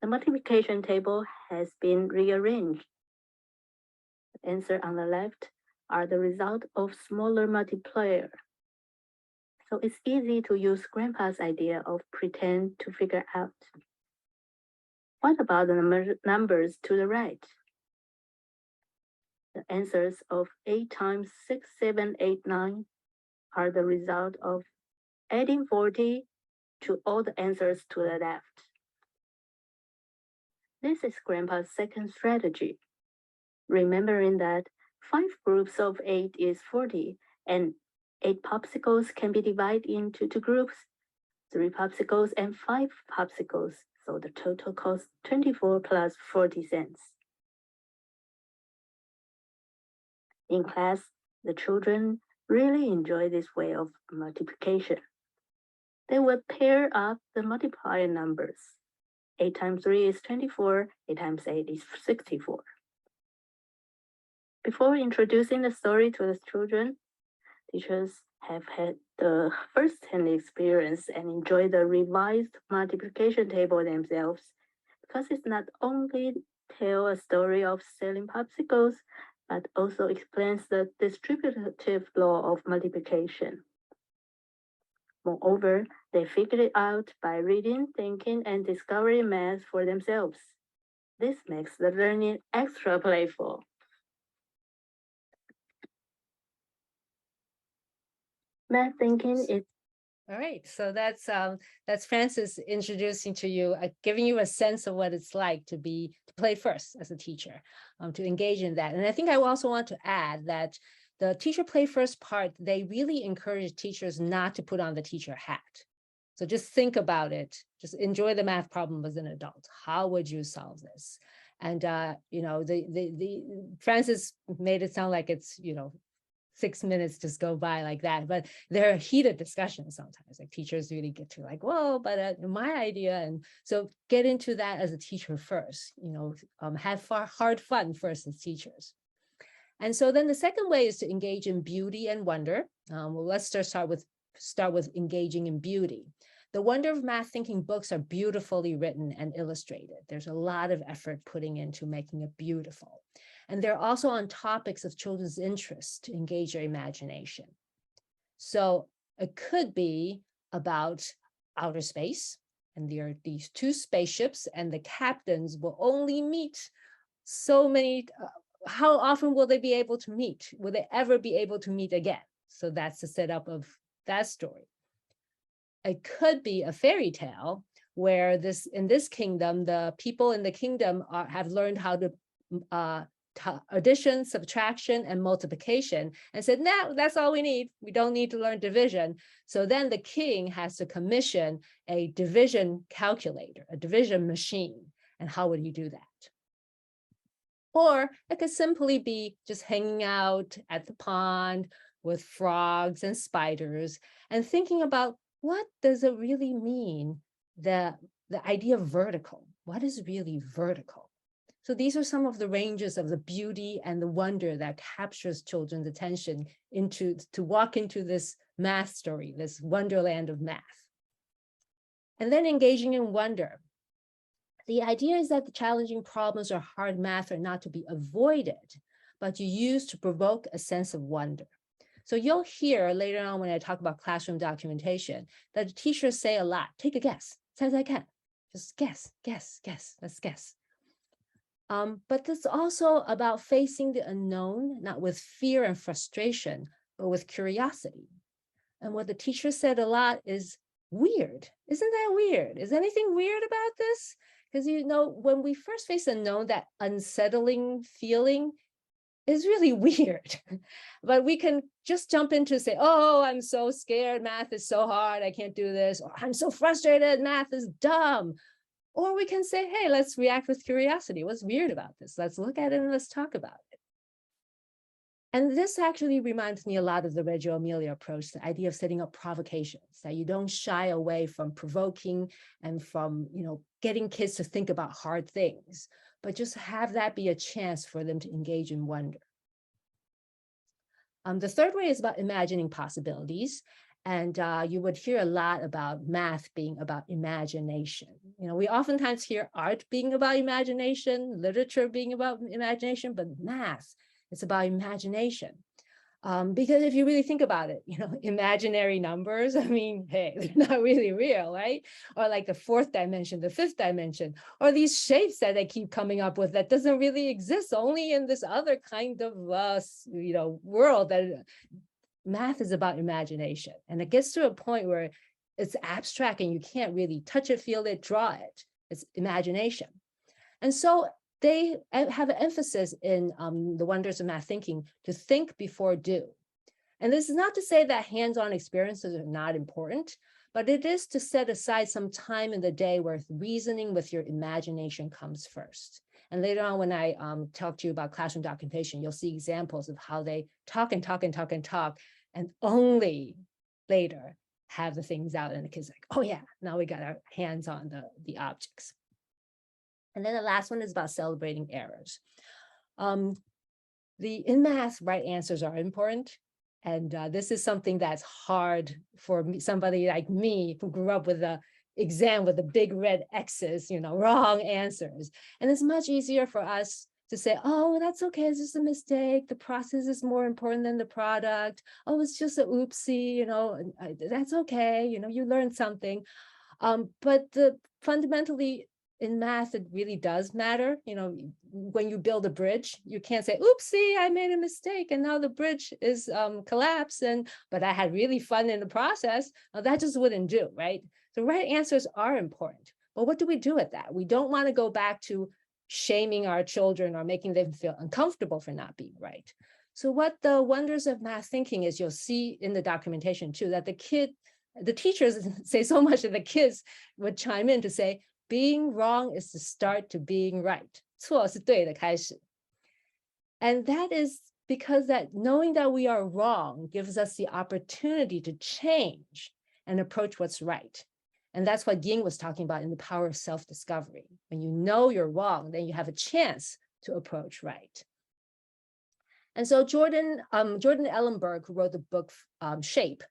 the multiplication table has been rearranged. The answers on the left are the result of smaller multiplier. So it's easy to use Grandpa's idea of pretend to figure out. What about the numbers to the right? The answers of 8 times 6, 7, 8, 9 are the result of adding 40 to all the answers to the left. This is Grandpa's second strategy. Remembering that 5 groups of 8 is 40, and 8 popsicles can be divided into 2 groups, 3 popsicles and 5 popsicles, so the total costs 24 plus 40 cents. In class, the children really enjoy this way of multiplication. They will pair up the multiplier numbers. 8 times 3 is 24, 8 times 8 is 64. Before introducing the story to the children, teachers have had the first-hand experience and enjoy the revised multiplication table themselves, because it's not only tell a story of selling popsicles, but also explains the distributive law of multiplication. Moreover, they figured it out by reading, thinking, and discovering math for themselves. This makes the learning extra playful. Math thinking is
All right, so that's Francis introducing to you, giving you a sense of what it's like to play first as a teacher, to engage in that. And I think I also want to add that the teacher play first part, they really encourage teachers not to put on the teacher hat. So just think about it. Just enjoy the math problem as an adult. How would you solve this? And you know, the Francis made it sound like it's 6 minutes just go by like that, but there are heated discussions sometimes. Like teachers really get to like, whoa, but my idea, and so get into that as a teacher first. Have hard fun first as teachers. And so then the second way is to engage in beauty and wonder. Well, let's start with engaging in beauty. The Wonder of Math Thinking books are beautifully written and illustrated. There's a lot of effort putting into making it beautiful. And they're also on topics of children's interest to engage their imagination. So it could be about outer space, and there are these 2 spaceships, and the captains will only meet so many. How often will they be able to meet? Will they ever be able to meet again? So that's the setup of that story. It could be a fairy tale where in this kingdom, the people in the kingdom have learned how to addition, subtraction, and multiplication, and said, no, that's all we need. We don't need to learn division. So then the king has to commission a division calculator, a division machine. And how would you do that? Or it could simply be just hanging out at the pond with frogs and spiders and thinking about, what does it really mean, the idea of vertical? What is really vertical? So these are some of the ranges of the beauty and the wonder that captures children's attention to walk into this math story, this wonderland of math. And then engaging in wonder. The idea is that the challenging problems or hard math are not to be avoided, but you use to provoke a sense of wonder. So you'll hear later on when I talk about classroom documentation that the teachers say a lot, take a guess, 猜猜看, just guess, let's guess. But it's also about facing the unknown, not with fear and frustration, but with curiosity. And what the teacher said a lot is weird. Isn't that weird? Is anything weird about this? Because, when we first face unknown, that unsettling feeling is really weird. But we can just jump into say, oh, I'm so scared. Math is so hard. I can't do this. Or I'm so frustrated. Math is dumb. Or we can say, hey, let's react with curiosity. What's weird about this? Let's look at it and let's talk about it. And this actually reminds me a lot of the Reggio Emilia approach, the idea of setting up provocations, that you don't shy away from provoking and from, getting kids to think about hard things, but just have that be a chance for them to engage in wonder. The third way is about imagining possibilities. And you would hear a lot about math being about imagination. We oftentimes hear art being about imagination, literature being about imagination, but math, it's about imagination. Because if you really think about it, imaginary numbers, hey, they're not really real, right? Or like the fourth dimension, the fifth dimension, or these shapes that they keep coming up with that doesn't really exist, only in this other kind of, world that math is about imagination. And it gets to a point where it's abstract and you can't really touch it, feel it, draw it. It's imagination. And so they have an emphasis in the wonders of math thinking to think before do. And this is not to say that hands-on experiences are not important, but it is to set aside some time in the day where reasoning with your imagination comes first. And later on, when I talk to you about classroom documentation, you'll see examples of how they talk and talk and talk and talk, and only later have the things out and the kids like, oh yeah, now we got our hands on the objects. And then the last one is about celebrating errors. In math, right answers are important. And this is something that's hard for somebody like me who grew up with an exam with the big red X's, wrong answers. And it's much easier for us to say, oh, that's okay, it's just a mistake. The process is more important than the product. Oh, it's just a oopsie, that's okay, you learned something. But fundamentally, in math, it really does matter. When you build a bridge, you can't say, oopsie, I made a mistake and now the bridge is collapsed, but I had really fun in the process. Now, that just wouldn't do, right? The right answers are important. But what do we do with that? We don't want to go back to shaming our children or making them feel uncomfortable for not being right. So what the wonders of math thinking is, you'll see in the documentation too, that the teachers say so much that the kids would chime in to say, being wrong is the start to being right. 错是对的开始. And that is because that knowing that we are wrong gives us the opportunity to change and approach what's right. And that's what Ying was talking about in the power of self-discovery. When you know you're wrong, then you have a chance to approach right. And so Jordan Ellenberg, who wrote the book Shape,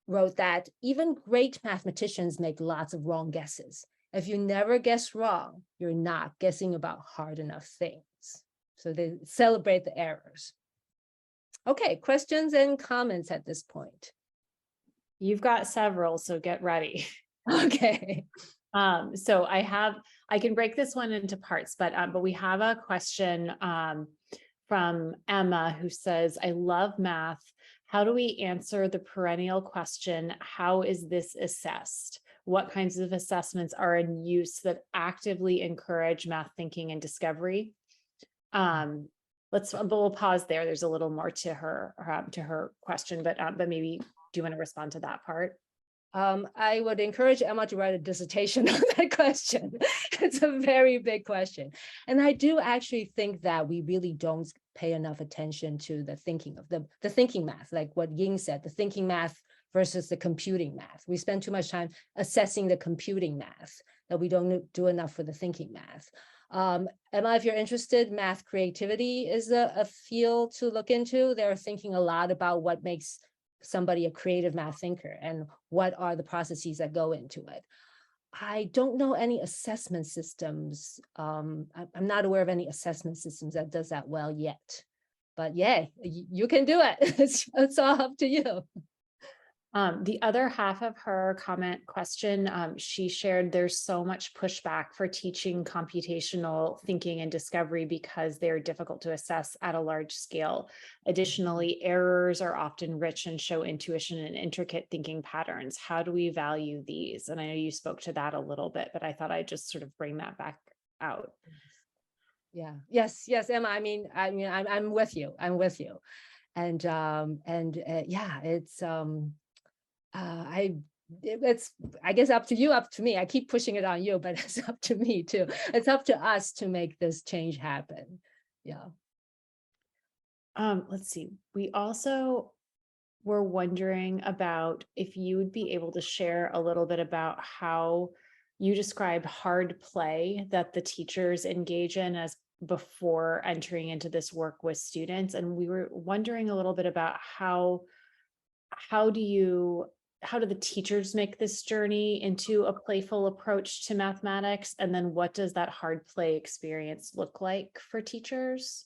wrote that even great mathematicians make lots of wrong guesses. If you never guess wrong, you're not guessing about hard enough things. So they celebrate the errors. Okay, questions and comments at this point.
You've got several, so get ready.
Okay.
So I can break this one into parts, but we have a question from Emma who says, I love math. How do we answer the perennial question, how is this assessed? What kinds of assessments are in use that actively encourage math thinking and discovery? We'll pause there. There's a little more to her question, but maybe do you want to respond to that part?
I would encourage Emma to write a dissertation on that question. It's a very big question. And I do actually think that we really don't pay enough attention to the thinking of the thinking math, like what Ying said, the thinking math versus the computing math. We spend too much time assessing the computing math that we don't do enough for the thinking math. Emma, if you're interested, math creativity is a field to look into. They're thinking a lot about what makes somebody a creative math thinker and what are the processes that go into it. I don't know any assessment systems. I'm not aware of any assessment systems that does that well yet. But yeah, you can do it. It's all up to you.
The other half of her comment question, she shared there's so much pushback for teaching computational thinking and discovery because they're difficult to assess at a large scale. Additionally, errors are often rich and show intuition and intricate thinking patterns. How do we value these? And I know you spoke to that a little bit, but I thought I'd just sort of bring that back out.
Yeah. Yes. Emma. I'm with you. And yeah, it's it's I guess up to you, up to me. I keep pushing it on you, but it's up to me too. It's up to us to make this change happen. Yeah.
Let's see. We also were wondering about if you would be able to share a little bit about how you describe hard play that the teachers engage in as before entering into this work with students. And we were wondering a little bit about how do the teachers make this journey into a playful approach to mathematics? And then what does that hard play experience look like for teachers?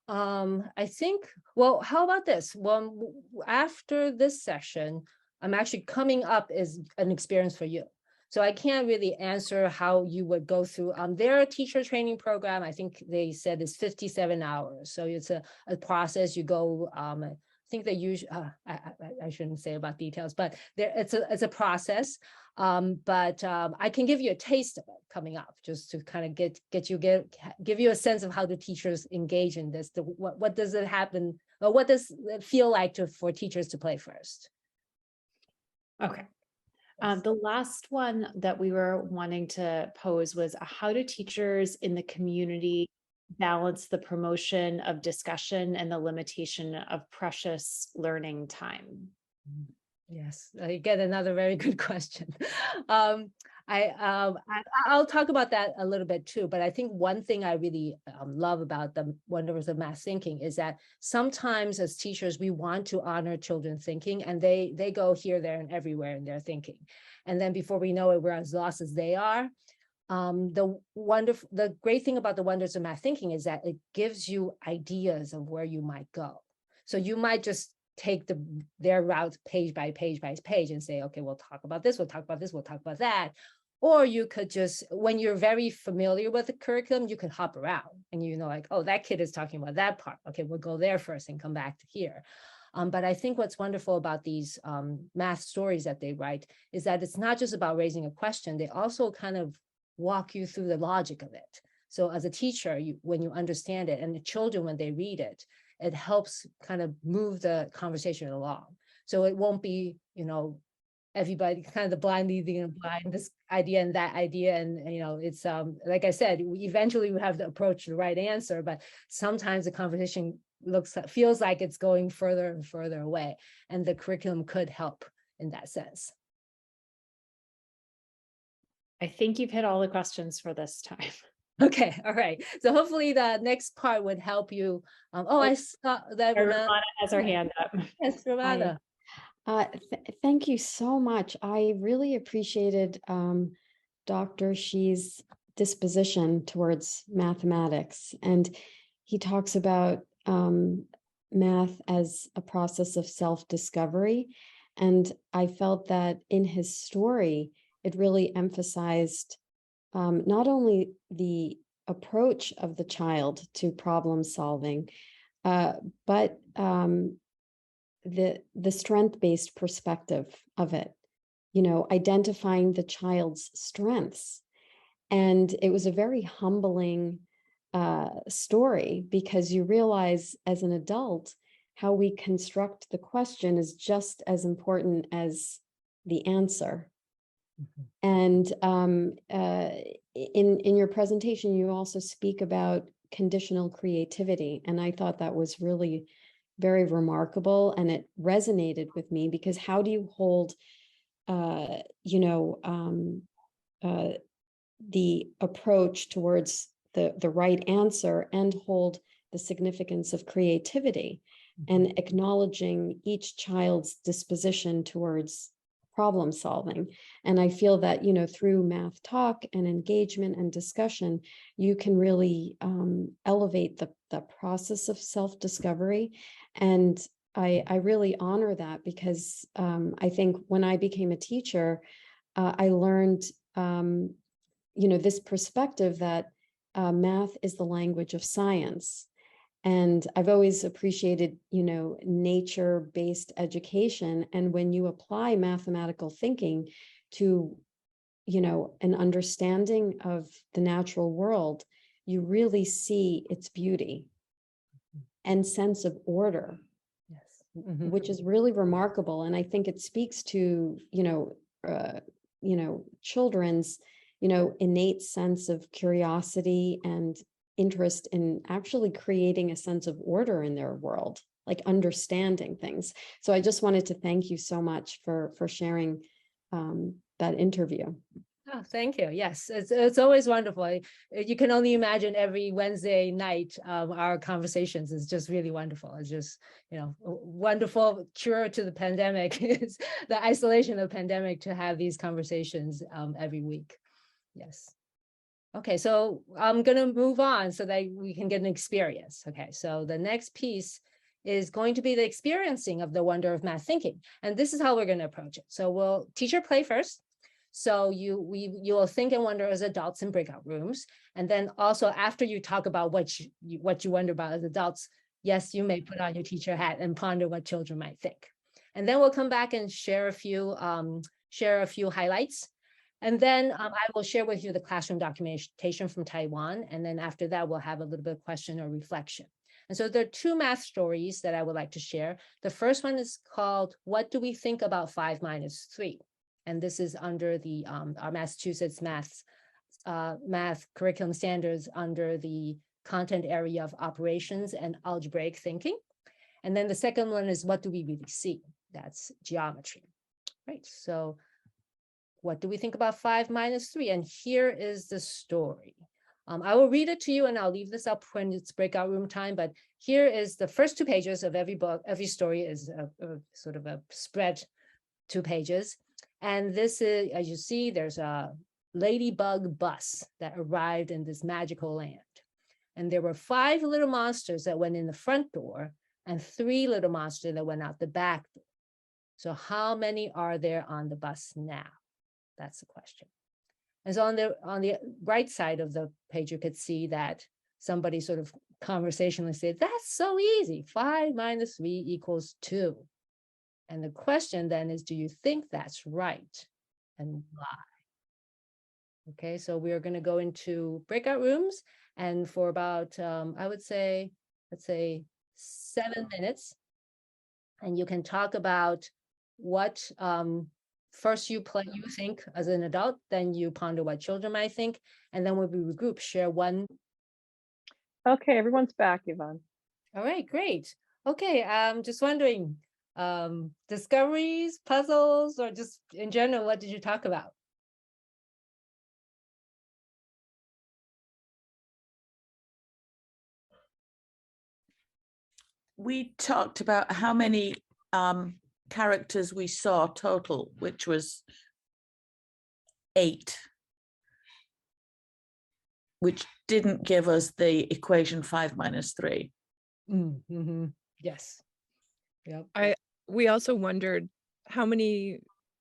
I think, well, how about this? Well, after this session, I'm actually coming up as an experience for you. So I can't really answer how you would go through their teacher training program. I think they said it's 57 hours. So it's a process. You go, I think they use, I shouldn't say about details, but it's a process. But I can give you a taste of it coming up, just to kind of give you a sense of how the teachers engage in this. What does it happen, or what does it feel like for teachers to play first?
Okay. The last one that we were wanting to pose was how do teachers in the community balance the promotion of discussion and the limitation of precious learning time?
Yes, again, another very good question. I'll talk about that a little bit too, but I think one thing I really love about the wonders of math thinking is that sometimes as teachers, we want to honor children thinking, and they go here, there, and everywhere in their thinking. And then before we know it, we're as lost as they are. The great thing about the wonders of math thinking is that it gives you ideas of where you might go. So you might just take their route page by page and say, okay, we'll talk about this, we'll talk about this, we'll talk about that. Or you could just, when you're very familiar with the curriculum, you could hop around and like, oh, that kid is talking about that part. Okay, we'll go there first and come back to here. But I think what's wonderful about these math stories that they write is that it's not just about raising a question, they also kind of walk you through the logic of it. So as a teacher, when you understand it, and the children, when they read it, it helps kind of move the conversation along. So it won't be, everybody kind of the blind leading the blind, this idea and that idea. And, it's like I said, eventually we have to approach the right answer, but sometimes the conversation feels like it's going further and further away. And the curriculum could help in that sense.
I think you've hit all the questions for this time.
Okay, all right. So hopefully the next part would help you. I saw that
Ramana has her hand up.
Yes, Ramana.
Thank you so much. I really appreciated Dr. Shi's disposition towards mathematics. And he talks about math as a process of self-discovery. And I felt that in his story, it really emphasized not only the approach of the child to problem solving, but the strength-based perspective of it, identifying the child's strengths. And it was a very humbling story, because you realize as an adult, how we construct the question is just as important as the answer. And in your presentation, you also speak about conditional creativity. And I thought that was really very remarkable. And it resonated with me, because how do you hold, the approach towards the right answer and hold the significance of creativity and acknowledging each child's disposition towards problem solving. And I feel that, you know, through math talk and engagement and discussion, you can really elevate the process of self-discovery. And I really honor that because I think when I became a teacher, I learned, you know, this perspective that math is the language of science. And I've always appreciated, you know, nature-based education. And when you apply mathematical thinking to, you know, an understanding of the natural world, you really see its beauty and sense of order,
Yes. Mhm.
which is really remarkable. And I think it speaks to, you know, children's, you know, innate sense of curiosity and interest in actually creating a sense of order in their world, like understanding things. So I just wanted to thank you so much for sharing that interview.
Oh, thank you. Yes, it's always wonderful. You can only imagine every Wednesday night, our conversations is just really wonderful. It's just, you know, wonderful cure to the pandemic is the isolation of the pandemic to have these conversations every week. Yes. Okay, so I'm going to move on so that we can get an experience. Okay, so the next piece is going to be the experiencing of the wonder of math thinking. And this is how we're going to approach it. So we'll teacher play first. So you will think and wonder as adults in breakout rooms. And then also after you talk about what you wonder about as adults, yes, you may put on your teacher hat and ponder what children might think. And then we'll come back and share a few highlights. And then I will share with you the classroom documentation from Taiwan. And then after that, we'll have a little bit of question or reflection. And so there are two math stories that I would like to share. The first one is called, What Do We Think About 5 minus 3? And this is under the our Massachusetts math curriculum standards under the content area of operations and algebraic thinking. And then the second one is, What Do We Really See? That's geometry. Right, so what do we think about 5 minus 3? And here is the story. I will read it to you and I'll leave this up when it's breakout room time, but here is the first 2 pages of every book. Every story is a sort of a spread 2 pages. And this is, as you see, there's a ladybug bus that arrived in this magical land. And there were 5 little monsters that went in the front door and 3 little monsters that went out the back door. So how many are there on the bus now? That's the question. And so on the right side of the page, you could see that somebody sort of conversationally said, that's so easy. 5 minus 3 equals 2. And the question then is, do you think that's right? And why? Okay, so we are going to go into breakout rooms. And for about, I would say, let's say 7 minutes. And you can talk about what first you think as an adult, then you ponder what children might think, and then when we regroup, share one.
Okay, everyone's back, Yvonne.
All right, great. Okay, just wondering, discoveries, puzzles, or just in general, what did you talk about?
We talked about how many characters we saw total, which was 8, which didn't give us the equation 5 minus 3.
Mm-hmm. Yes. Yep.
We also wondered how many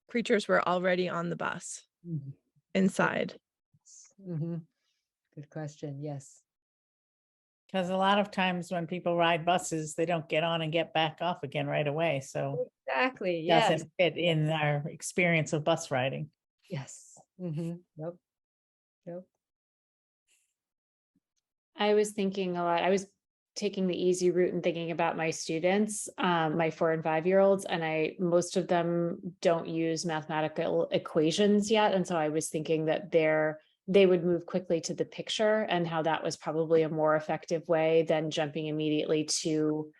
creatures were already on the bus inside.
Mm-hmm. Good question. Yes.
Because a lot of times when people ride buses, they don't get on and get back off again right away. So
exactly.
it
Yes.
doesn't fit in our experience of bus riding.
Yes. Mm-hmm. Yep. Yep.
I was thinking a lot. I was taking the easy route and thinking about my students, my 4 and 5-year-olds, and most of them don't use mathematical equations yet. And so I was thinking that they would move quickly to the picture and how that was probably a more effective way than jumping immediately to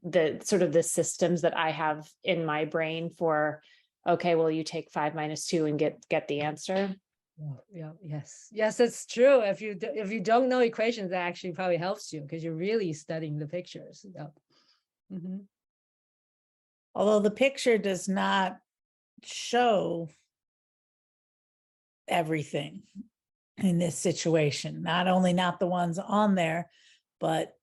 the sort of the systems that I have in my brain for, okay, well, you take 5 minus 2 and get the answer.
Yes, it's true. If you don't know equations, that actually probably helps you because you're really studying the pictures. Yep. Mhm.
Although the picture does not show everything in this situation, not only not the ones on there, but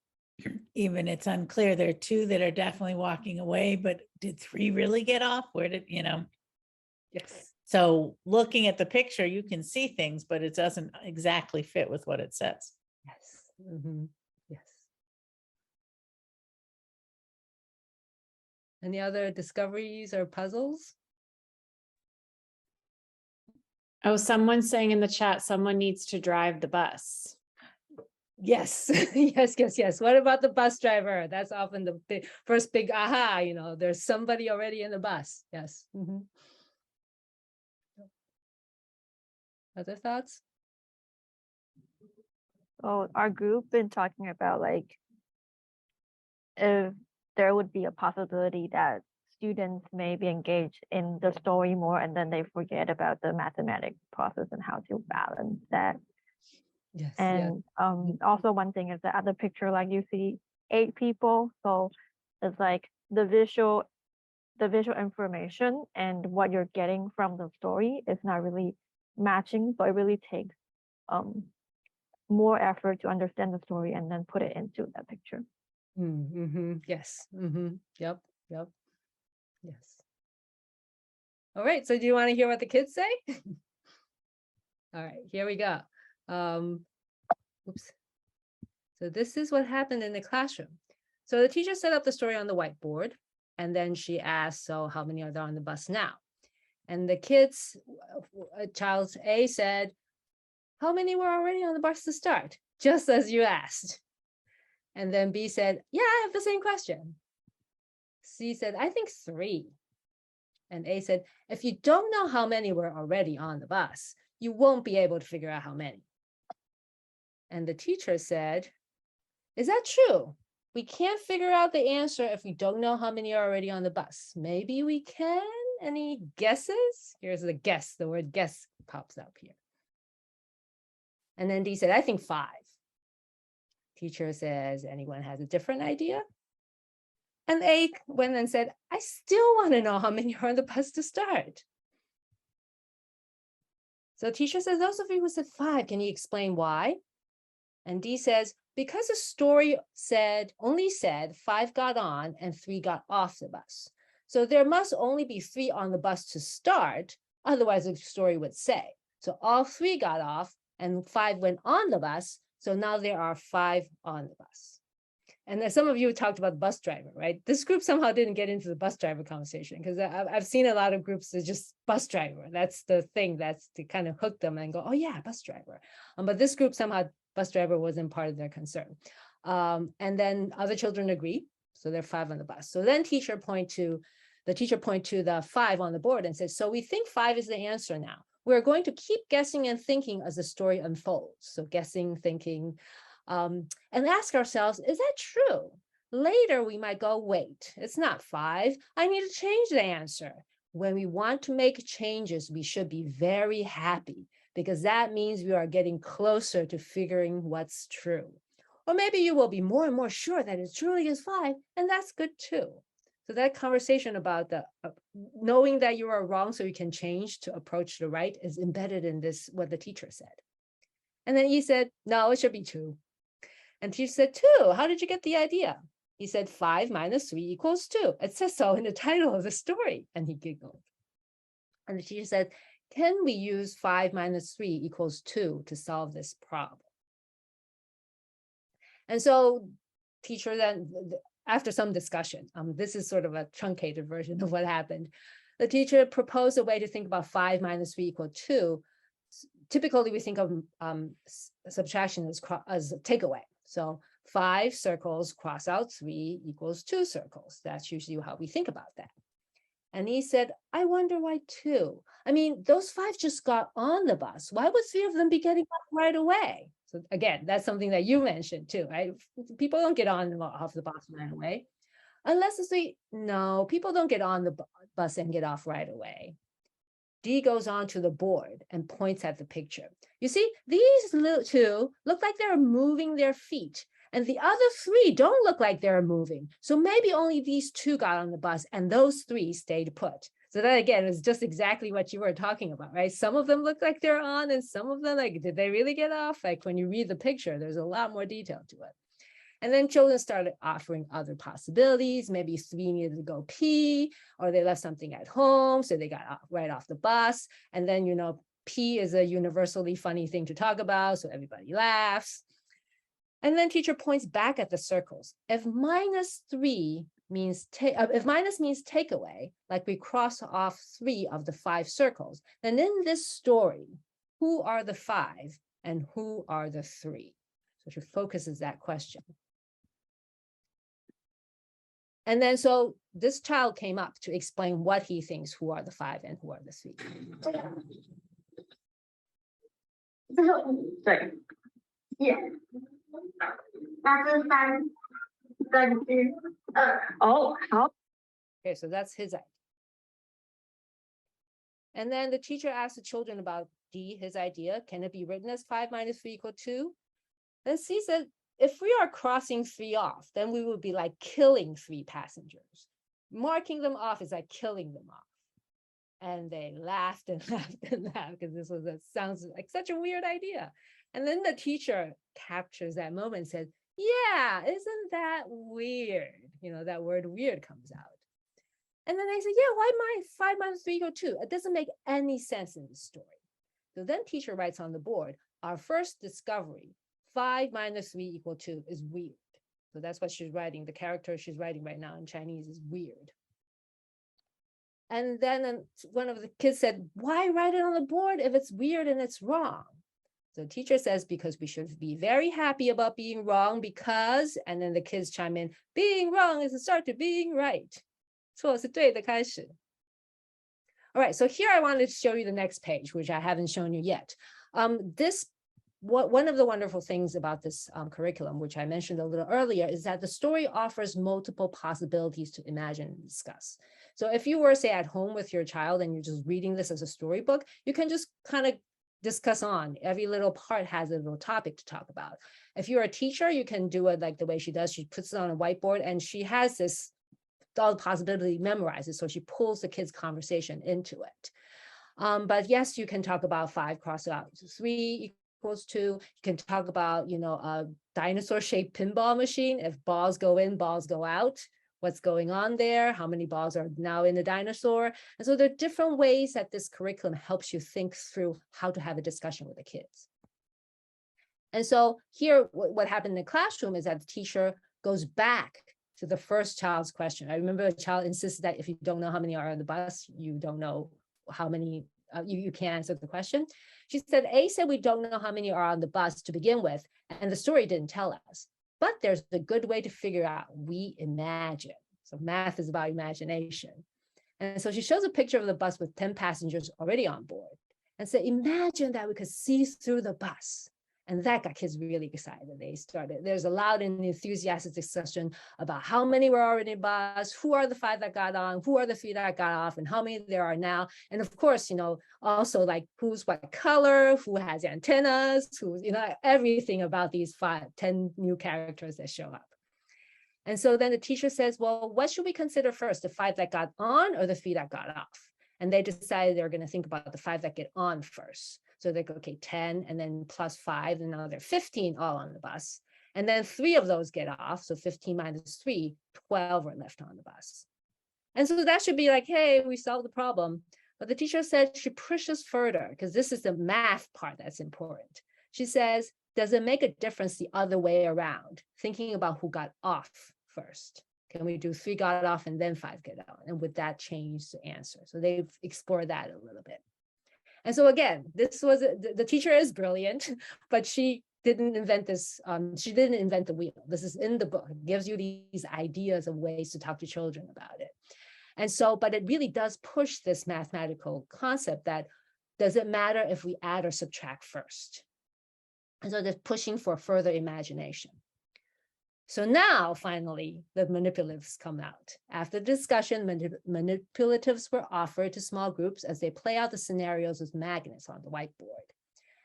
even it's unclear. There are two that are definitely walking away, but did three really get off? Where did,
Yes.
So looking at the picture, you can see things, but it doesn't exactly fit with what it says.
Yes. Mhm. Yes. Any other discoveries or puzzles?
Oh, someone's saying in the chat, someone needs to drive the bus.
Yes, yes. What about the bus driver? That's often the first big aha, there's somebody already in the bus. Yes. Mhm. Other thoughts?
Oh, our group been talking about like if there would be a possibility that students may be engaged in the story more and then they forget about the mathematic process and how to balance that.
Yes.
And also one thing is the other picture, like you see 8 people, so it's like the visual information and what you're getting from the story is not really matching, so it really takes more effort to understand the story and then put it into that picture.
Yes. Yep. Yes. All right. So do you want to hear what the kids say? All right, here we go. Oops. So this is what happened in the classroom. So the teacher set up the story on the whiteboard, and then she asked, so how many are there on the bus now? And the kids, child A said, how many were already on the bus to start? Just as you asked. And then B said, yeah, I have the same question. C said, I think 3. And A said, if you don't know how many were already on the bus, you won't be able to figure out how many. And the teacher said, is that true? We can't figure out the answer if we don't know how many are already on the bus. Maybe we can. Any guesses? Here's the guess. The word guess pops up here. And then D said, I think 5. Teacher says, anyone has a different idea? And A went and said, I still want to know how many are on the bus to start. So teacher says, those of you who said 5, can you explain why? And D says, because the story only said 5 got on and 3 got off the bus. So there must only be 3 on the bus to start. Otherwise, the story would say. So all 3 got off and 5 went on the bus. So now there are 5 on the bus. And then some of you talked about the bus driver, right? This group somehow didn't get into the bus driver conversation because I've seen a lot of groups that just bus driver. That's the thing that's to kind of hook them and go, oh yeah, bus driver. But this group somehow bus driver wasn't part of their concern. And then other children agree. So there are 5 on the bus. So then the teacher point to the 5 on the board and says, so we think 5 is the answer now. We're going to keep guessing and thinking as the story unfolds. So guessing, thinking, and ask ourselves, is that true? Later, we might go, wait, it's not 5. I need to change the answer. When we want to make changes, we should be very happy because that means we are getting closer to figuring what's true. Or maybe you will be more and more sure that it truly is 5, and that's good too. So that conversation about the knowing that you are wrong so you can change to approach the right is embedded in this, what the teacher said. And then he said, no, it should be 2. And teacher said, 2, how did you get the idea? He said, 5 minus 3 equals 2. It says so in the title of the story. And he giggled. And the teacher said, can we use 5 minus 3 equals 2 to solve this problem? And so teacher then, after some discussion, this is sort of a truncated version of what happened. The teacher proposed a way to think about 5 minus 3 equal 2. Typically, we think of subtraction as a takeaway. So 5 circles cross out 3 equals 2 circles. That's usually how we think about that. And he said, I wonder why 2. I mean, those 5 just got on the bus. Why would 3 of them be getting off right away? So again, that's something that you mentioned too, right? People don't get on and off the bus right away. Unless it's no, people don't get on the bus and get off right away. D goes on to the board and points at the picture. You see, these little two look like they're moving their feet, and the other three don't look like they're moving. So maybe only these two got on the bus and those three stayed put. So that again is just exactly what you were talking about, right? Some of them look like they're on and some of them, like, did they really get off? Like when you read the picture, there's a lot more detail to it. And then children started offering other possibilities. Maybe three needed to go pee, or they left something at home, so they got right off the bus. And then, you know, pee is a universally funny thing to talk about, so everybody laughs. And then teacher points back at the circles. If minus means takeaway, like we cross off 3 of the 5 circles, then in this story, who are the 5 and who are the 3? So she focuses that question. And then so this child came up to explain what he thinks who are the 5 and who are the 3. Okay, so that's his idea. And then the teacher asked the children about D, his idea. Can it be written as 5 minus 3 equal 2? Then C said, if we are crossing 3 off, then we would be like killing 3 passengers. Marking them off is like killing them off. And they laughed and laughed and laughed because sounds like such a weird idea. And then the teacher captures that moment and says, yeah, isn't that weird? You know, that word weird comes out. And then they say, yeah, why 5 minus 3 equal 2? It doesn't make any sense in the story. So then teacher writes on the board, our first discovery, 5 minus 3 equal 2 is weird. So that's what she's writing. The character she's writing right now in Chinese is weird. And then one of the kids said, why write it on the board if it's weird and it's wrong? So teacher says, because we should be very happy about being wrong because, and then the kids chime in, being wrong is the start to being right. 错是对的开始. All right, so here I wanted to show you the next page, which I haven't shown you yet. One of the wonderful things about this curriculum, which I mentioned a little earlier, is that the story offers multiple possibilities to imagine and discuss. So if you were, say, at home with your child and you're just reading this as a storybook, you can just kind of discuss on. Every little part has a little topic to talk about. If you're a teacher, you can do it like the way she does. She puts it on a whiteboard and she has this all the possibility memorizes. So she pulls the kids' conversation into it. But yes, you can talk about 5 cross out 3 equals 2. You can talk about, you know, a dinosaur-shaped pinball machine. If balls go in, balls go out. What's going on there? How many balls are now in the dinosaur? And so there are different ways that this curriculum helps you think through how to have a discussion with the kids. And so here, what happened in the classroom is that the teacher goes back to the first child's question. I remember a child insisted that if you don't know how many are on the bus, you don't know how many, you can't answer the question. She said, A said we don't know how many are on the bus to begin with, and the story didn't tell us. But there's a good way to figure out, we imagine. So math is about imagination. And so she shows a picture of the bus with 10 passengers already on board and said, imagine that we could see through the bus. And that got kids really excited. There's a loud and enthusiastic discussion about how many were already in the bus, who are the 5 that got on, who are the 3 that got off, and how many there are now. And of course, you know, also like who's what color, who has antennas, who's, you know, everything about these 10 new characters that show up. And so then the teacher says, well, what should we consider first, the 5 that got on or the 3 that got off? And they decided they're going to think about the 5 that get on first. So they go, okay, 10 and then plus 5, and now they're 15 all on the bus. And then 3 of those get off. So 15 minus 3, 12 are left on the bus. And so that should be like, hey, we solved the problem. But the teacher said she pushes further because this is the math part that's important. She says, does it make a difference the other way around? Thinking about who got off first. Can we do 3 got off and then 5 get on? And would that change the answer? So they've explored that a little bit. And so again, this was, the teacher is brilliant, but she didn't invent this. She didn't invent the wheel. This is in the book. It gives you these ideas of ways to talk to children about it. And so, but it really does push this mathematical concept that, does it matter if we add or subtract first? And so they're pushing for further imagination. So now, finally, the manipulatives come out. After discussion, manipulatives were offered to small groups as they play out the scenarios with magnets on the whiteboard.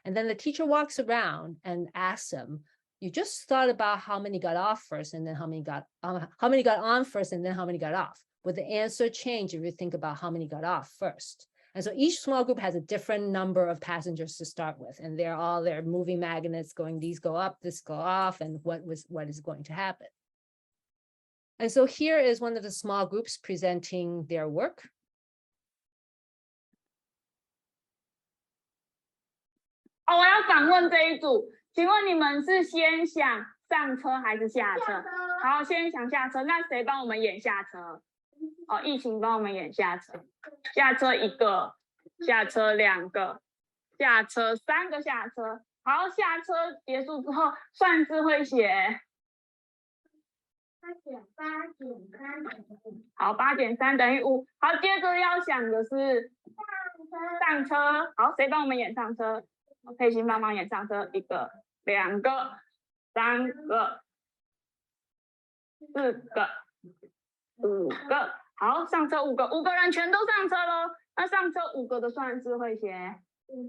And then the teacher walks around and asks them, you just thought about how many got off first and then how many got on first and then how many got off. Would the answer change if you think about how many got off first? And so each small group has a different number of passengers to start with, and they're all their moving magnets going, these go up, this go off, and what is going to happen. And so here is one of the small groups presenting their work.
Oh, 我要反问这一组，请问你们是先想上车还是下车？好，先想下车，那谁帮我们演下车？哦，疫情帮我们演下车，下车1个，下车2个，下车3个下车。好，下车结束之后，算字会写。好，8减3等于5。好，接着要想的是上车。好，谁帮我们演上车？佩欣帮忙演上车，1个、2个、3个、4个。5个，好，上车5个，5个人全都上车喽。那上车5个的算式会写5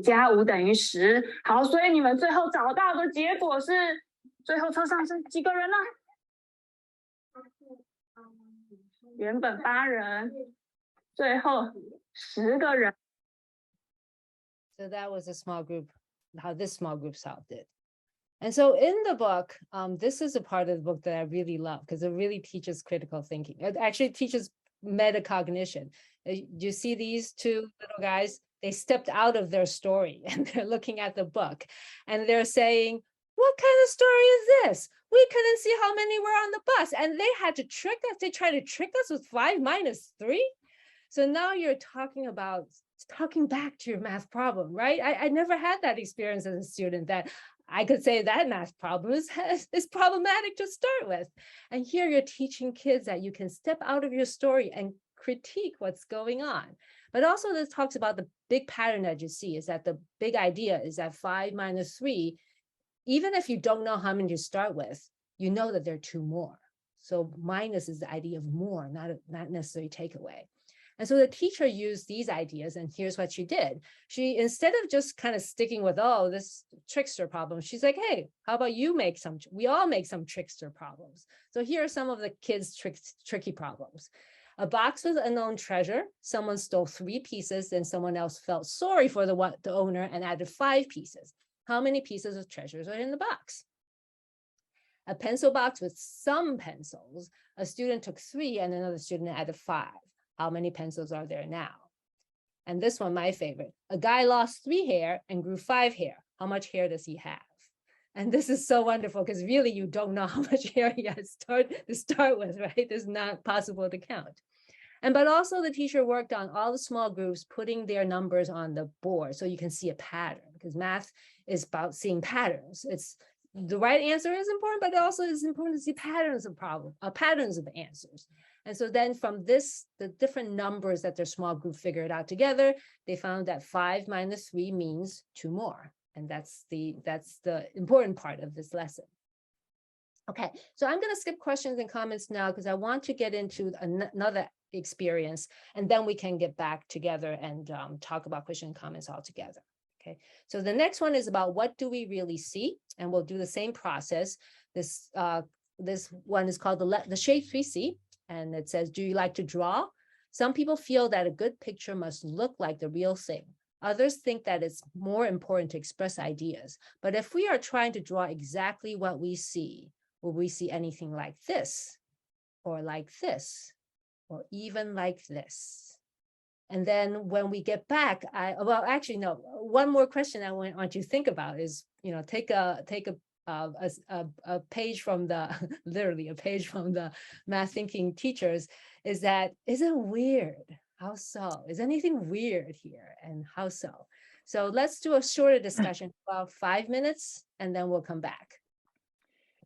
加5等于10。好，所以你们最后找到的结果是，最后车上是几个人呢？原本8人，最后10个人。
So that was a small group, how this small group solved it. And so in the book, this is a part of the book that I really love because it really teaches critical thinking. It actually teaches metacognition. You see these two little guys, they stepped out of their story and they're looking at the book and they're saying, what kind of story is this? We couldn't see how many were on the bus and they had to trick us. They tried to trick us with 5 minus 3. So now you're talking about talking back to your math problem, right? I never had that experience as a student that I could say that math problem is problematic to start with. And here you're teaching kids that you can step out of your story and critique what's going on. But also this talks about the big pattern that you see is that the big idea is that 5 minus 3, even if you don't know how many to start with, you know that there are 2 more. So minus is the idea of more, not necessarily takeaway. And so the teacher used these ideas, and here's what she did. She, instead of just kind of sticking with, oh, this trickster problem, she's like, hey, how about we all make some trickster problems. So here are some of the kids' tricky problems. A box with unknown treasure, someone stole 3 pieces, and someone else felt sorry for the owner and added 5 pieces. How many pieces of treasures are in the box? A pencil box with some pencils, a student took 3 and another student added 5. How many pencils are there now? And this one, my favorite. A guy lost 3 hair and grew 5 hair. How much hair does he have? And this is so wonderful because really you don't know how much hair he has to start with, right? It's not possible to count. But also the teacher worked on all the small groups, putting their numbers on the board so you can see a pattern because math is about seeing patterns. It's the right answer is important, but it also is important to see patterns of patterns of answers. And so then from this, the different numbers that their small group figured out together, they found that 5 minus 3 means 2 more. And that's the important part of this lesson. Okay, so I'm going to skip questions and comments now because I want to get into another experience, and then we can get back together and talk about question and comments all together. Okay, so the next one is about what do we really see, and we'll do the same process. This one is called the shape 3C, and it says, do you like to draw? Some people feel that a good picture must look like the real thing. Others think that it's more important to express ideas. But if we are trying to draw exactly what we see, will we see anything like this, or like this, or even like this? And then when we get back, one more question I want you to think about is, take a page from literally a page from the math thinking teachers, is it weird? How so? Is anything weird here? And how so? So let's do a shorter discussion, about 5 minutes, and then we'll come back.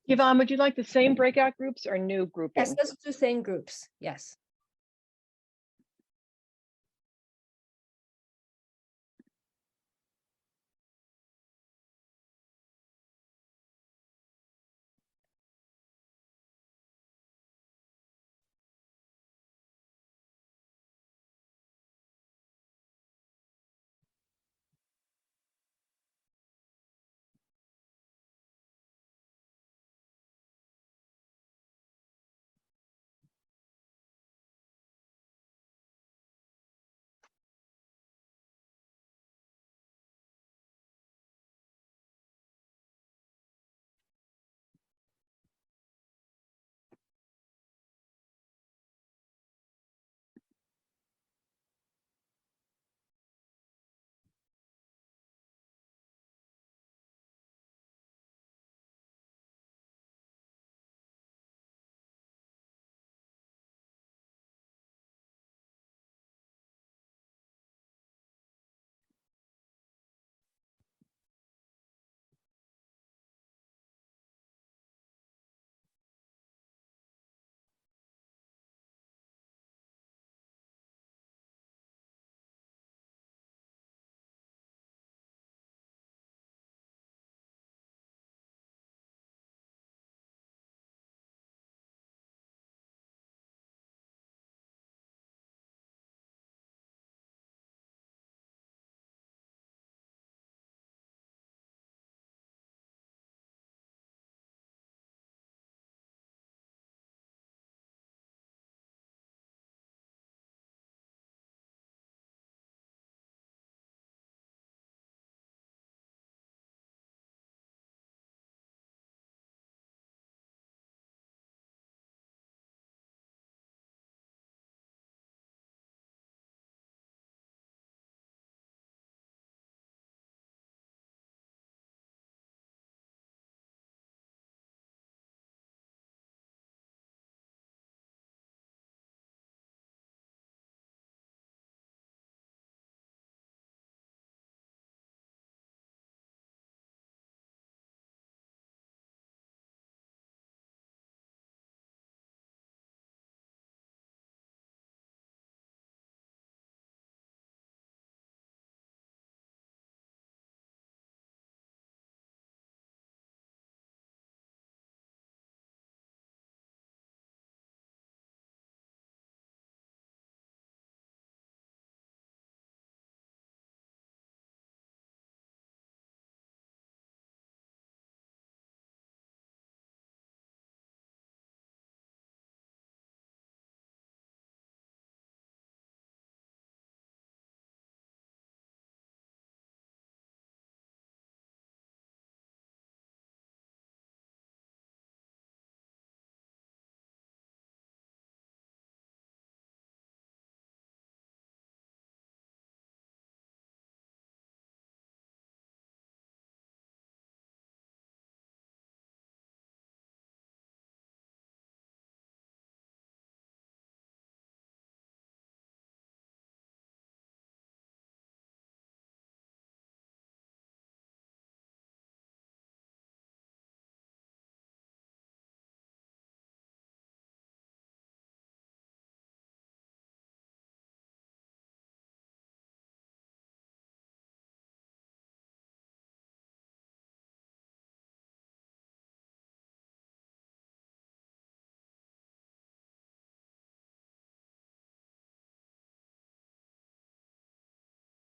Yvonne, would you like the same breakout groups or new groupings?
Yes, let's do same groups. Yes.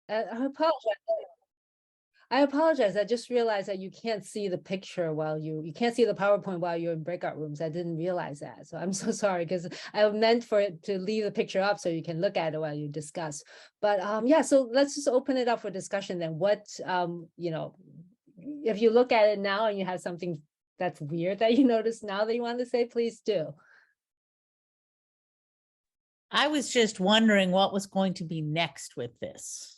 I apologize. I apologize. I just realized that you can't see the picture while you can't see the PowerPoint while you're in breakout rooms. I didn't realize that. So I'm so sorry, because I meant for it to leave the picture up so you can look at it while you discuss. But yeah, so let's just open it up for discussion then. What you know, if you look at it now and you have something that's weird that you notice now that you want to say, please do.
I was just wondering what was going to be next with this.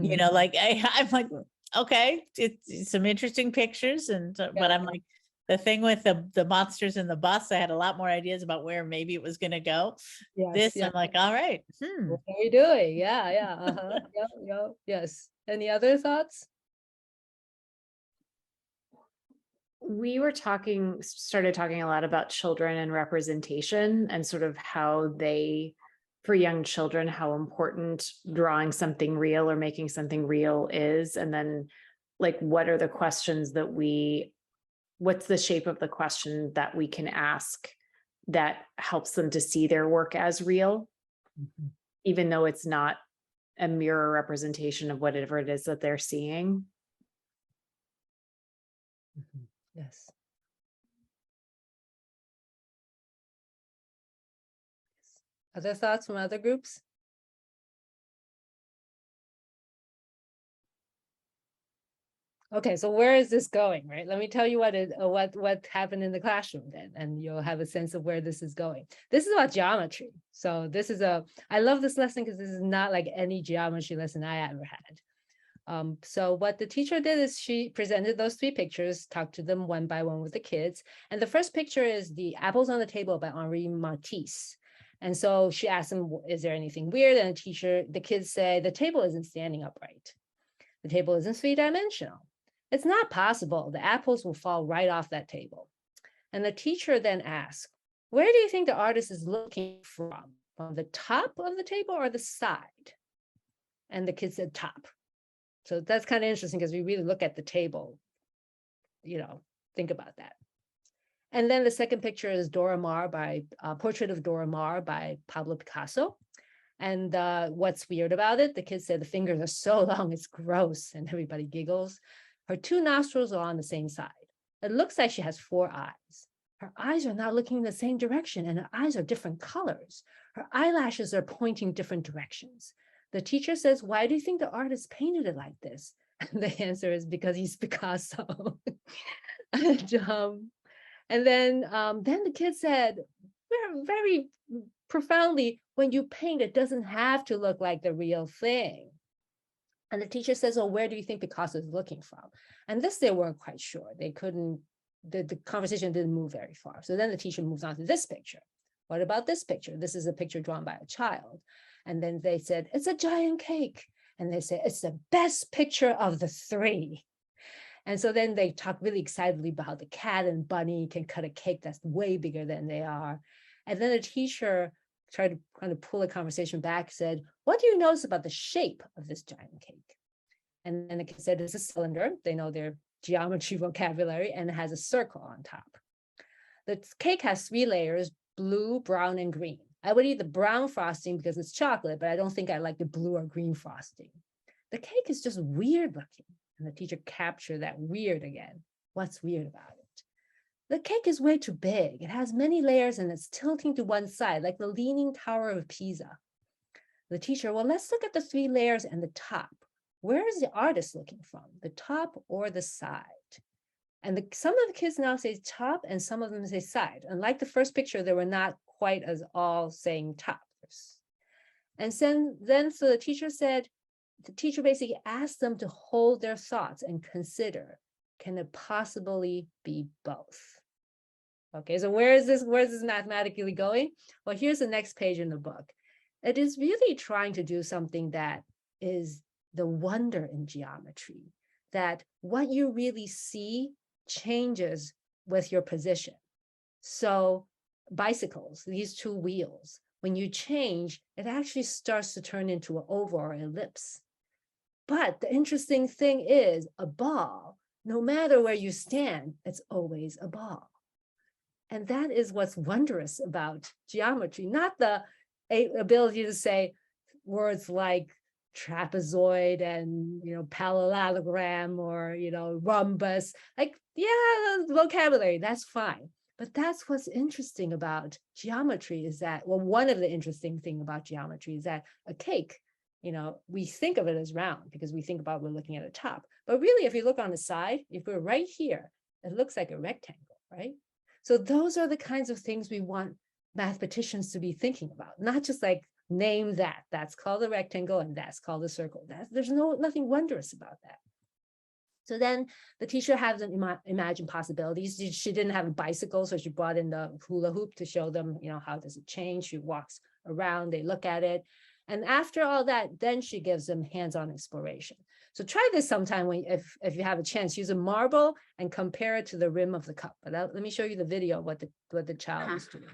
You know, like I'm like, okay, it's some interesting pictures, and but I'm like, the thing with the monsters in the bus, I had a lot more ideas about where maybe it was going to go.
Yes,
I'm like, all right.
What are we doing? Yeah, yeah. Yep, yes. Any other thoughts?
We were started talking a lot about children and representation, and sort of how they, for young children, how important drawing something real or making something real is. And then, like, what are the questions that what's the shape of the question that we can ask that helps them to see their work as real, even though it's not a mirror representation of whatever it is that they're seeing.
Yes. Other thoughts from other groups? Okay, so where is this going, right? Let me tell you what happened in the classroom then, and you'll have a sense of where this is going. This is about geometry. So this is I love this lesson because this is not like any geometry lesson I ever had. So what the teacher did is she presented those 3 pictures, talked to them one by one with the kids. And the first picture is the Apples on the Table by Henri Matisse. And so she asked them, is there anything weird? And the kids say, the table isn't standing upright. The table isn't 3-dimensional. It's not possible. The apples will fall right off that table. And the teacher then asked, where do you think the artist is looking from? From the top of the table or the side? And the kids said top. So that's kind of interesting because we really look at the table, you know, think about that. And then the second picture is Dora Maar by Portrait of Dora Maar by Pablo Picasso. And what's weird about it? The kids said the fingers are so long, it's gross, and everybody giggles. Her 2 nostrils are on the same side. It looks like she has 4 eyes. Her eyes are not looking in the same direction, and her eyes are different colors. Her eyelashes are pointing different directions. The teacher says, why do you think the artist painted it like this? And the answer is because he's Picasso. And then the kid said, very profoundly, when you paint, it doesn't have to look like the real thing. And the teacher says, oh, where do you think Picasso is looking from? And this, they weren't quite sure. They couldn't, the conversation didn't move very far. So then the teacher moves on to this picture. What about this picture? This is a picture drawn by a child. And then they said, it's a giant cake. And they said, it's the best picture of the 3. And so then they talk really excitedly about how the cat and bunny can cut a cake that's way bigger than they are. And then the teacher tried to kind of pull the conversation back, said, what do you notice about the shape of this giant cake? And then the kid said, it's a cylinder. They know their geometry vocabulary, and it has a circle on top. The cake has 3 layers, blue, brown, and green. I would eat the brown frosting because it's chocolate, but I don't think I like the blue or green frosting. The cake is just weird looking. And the teacher captured that weird again. What's weird about it? The cake is way too big. It has many layers and it's tilting to one side, like the Leaning Tower of Pisa. The teacher, well, let's look at the 3 layers and the top. Where is the artist looking from, the top or the side? And some of the kids now say top and some of them say side. And like the first picture, they were not quite as all saying top. And then so the teacher said, the teacher basically asked them to hold their thoughts and consider, can it possibly be both? Okay, so where is this mathematically going? Well, here's the next page in the book. It is really trying to do something that is the wonder in geometry, that what you really see changes with your position. So bicycles, these 2 wheels, when you change, it actually starts to turn into an oval or ellipse. But the interesting thing is a ball, no matter where you stand, it's always a ball. And that is what's wondrous about geometry, not the ability to say words like trapezoid and, parallelogram or, rhombus. Like, yeah, vocabulary, that's fine. But that's what's interesting about geometry is that, well, one of the interesting thing about geometry is that a cake, we think of it as round because we think about we're looking at a top. But really, if you look on the side, if we're right here, it looks like a rectangle, right? So those are the kinds of things we want mathematicians to be thinking about, not just like name that's called a rectangle and that's called a circle. There's nothing wondrous about that. So then the teacher has them imagine possibilities. She didn't have a bicycle, so she brought in the hula hoop to show them, how does it change? She walks around, they look at it. And after all that, then she gives them hands-on exploration. So try this sometime if you have a chance, use a marble and compare it to the rim of the cup. But let me show you the video of what the child is doing.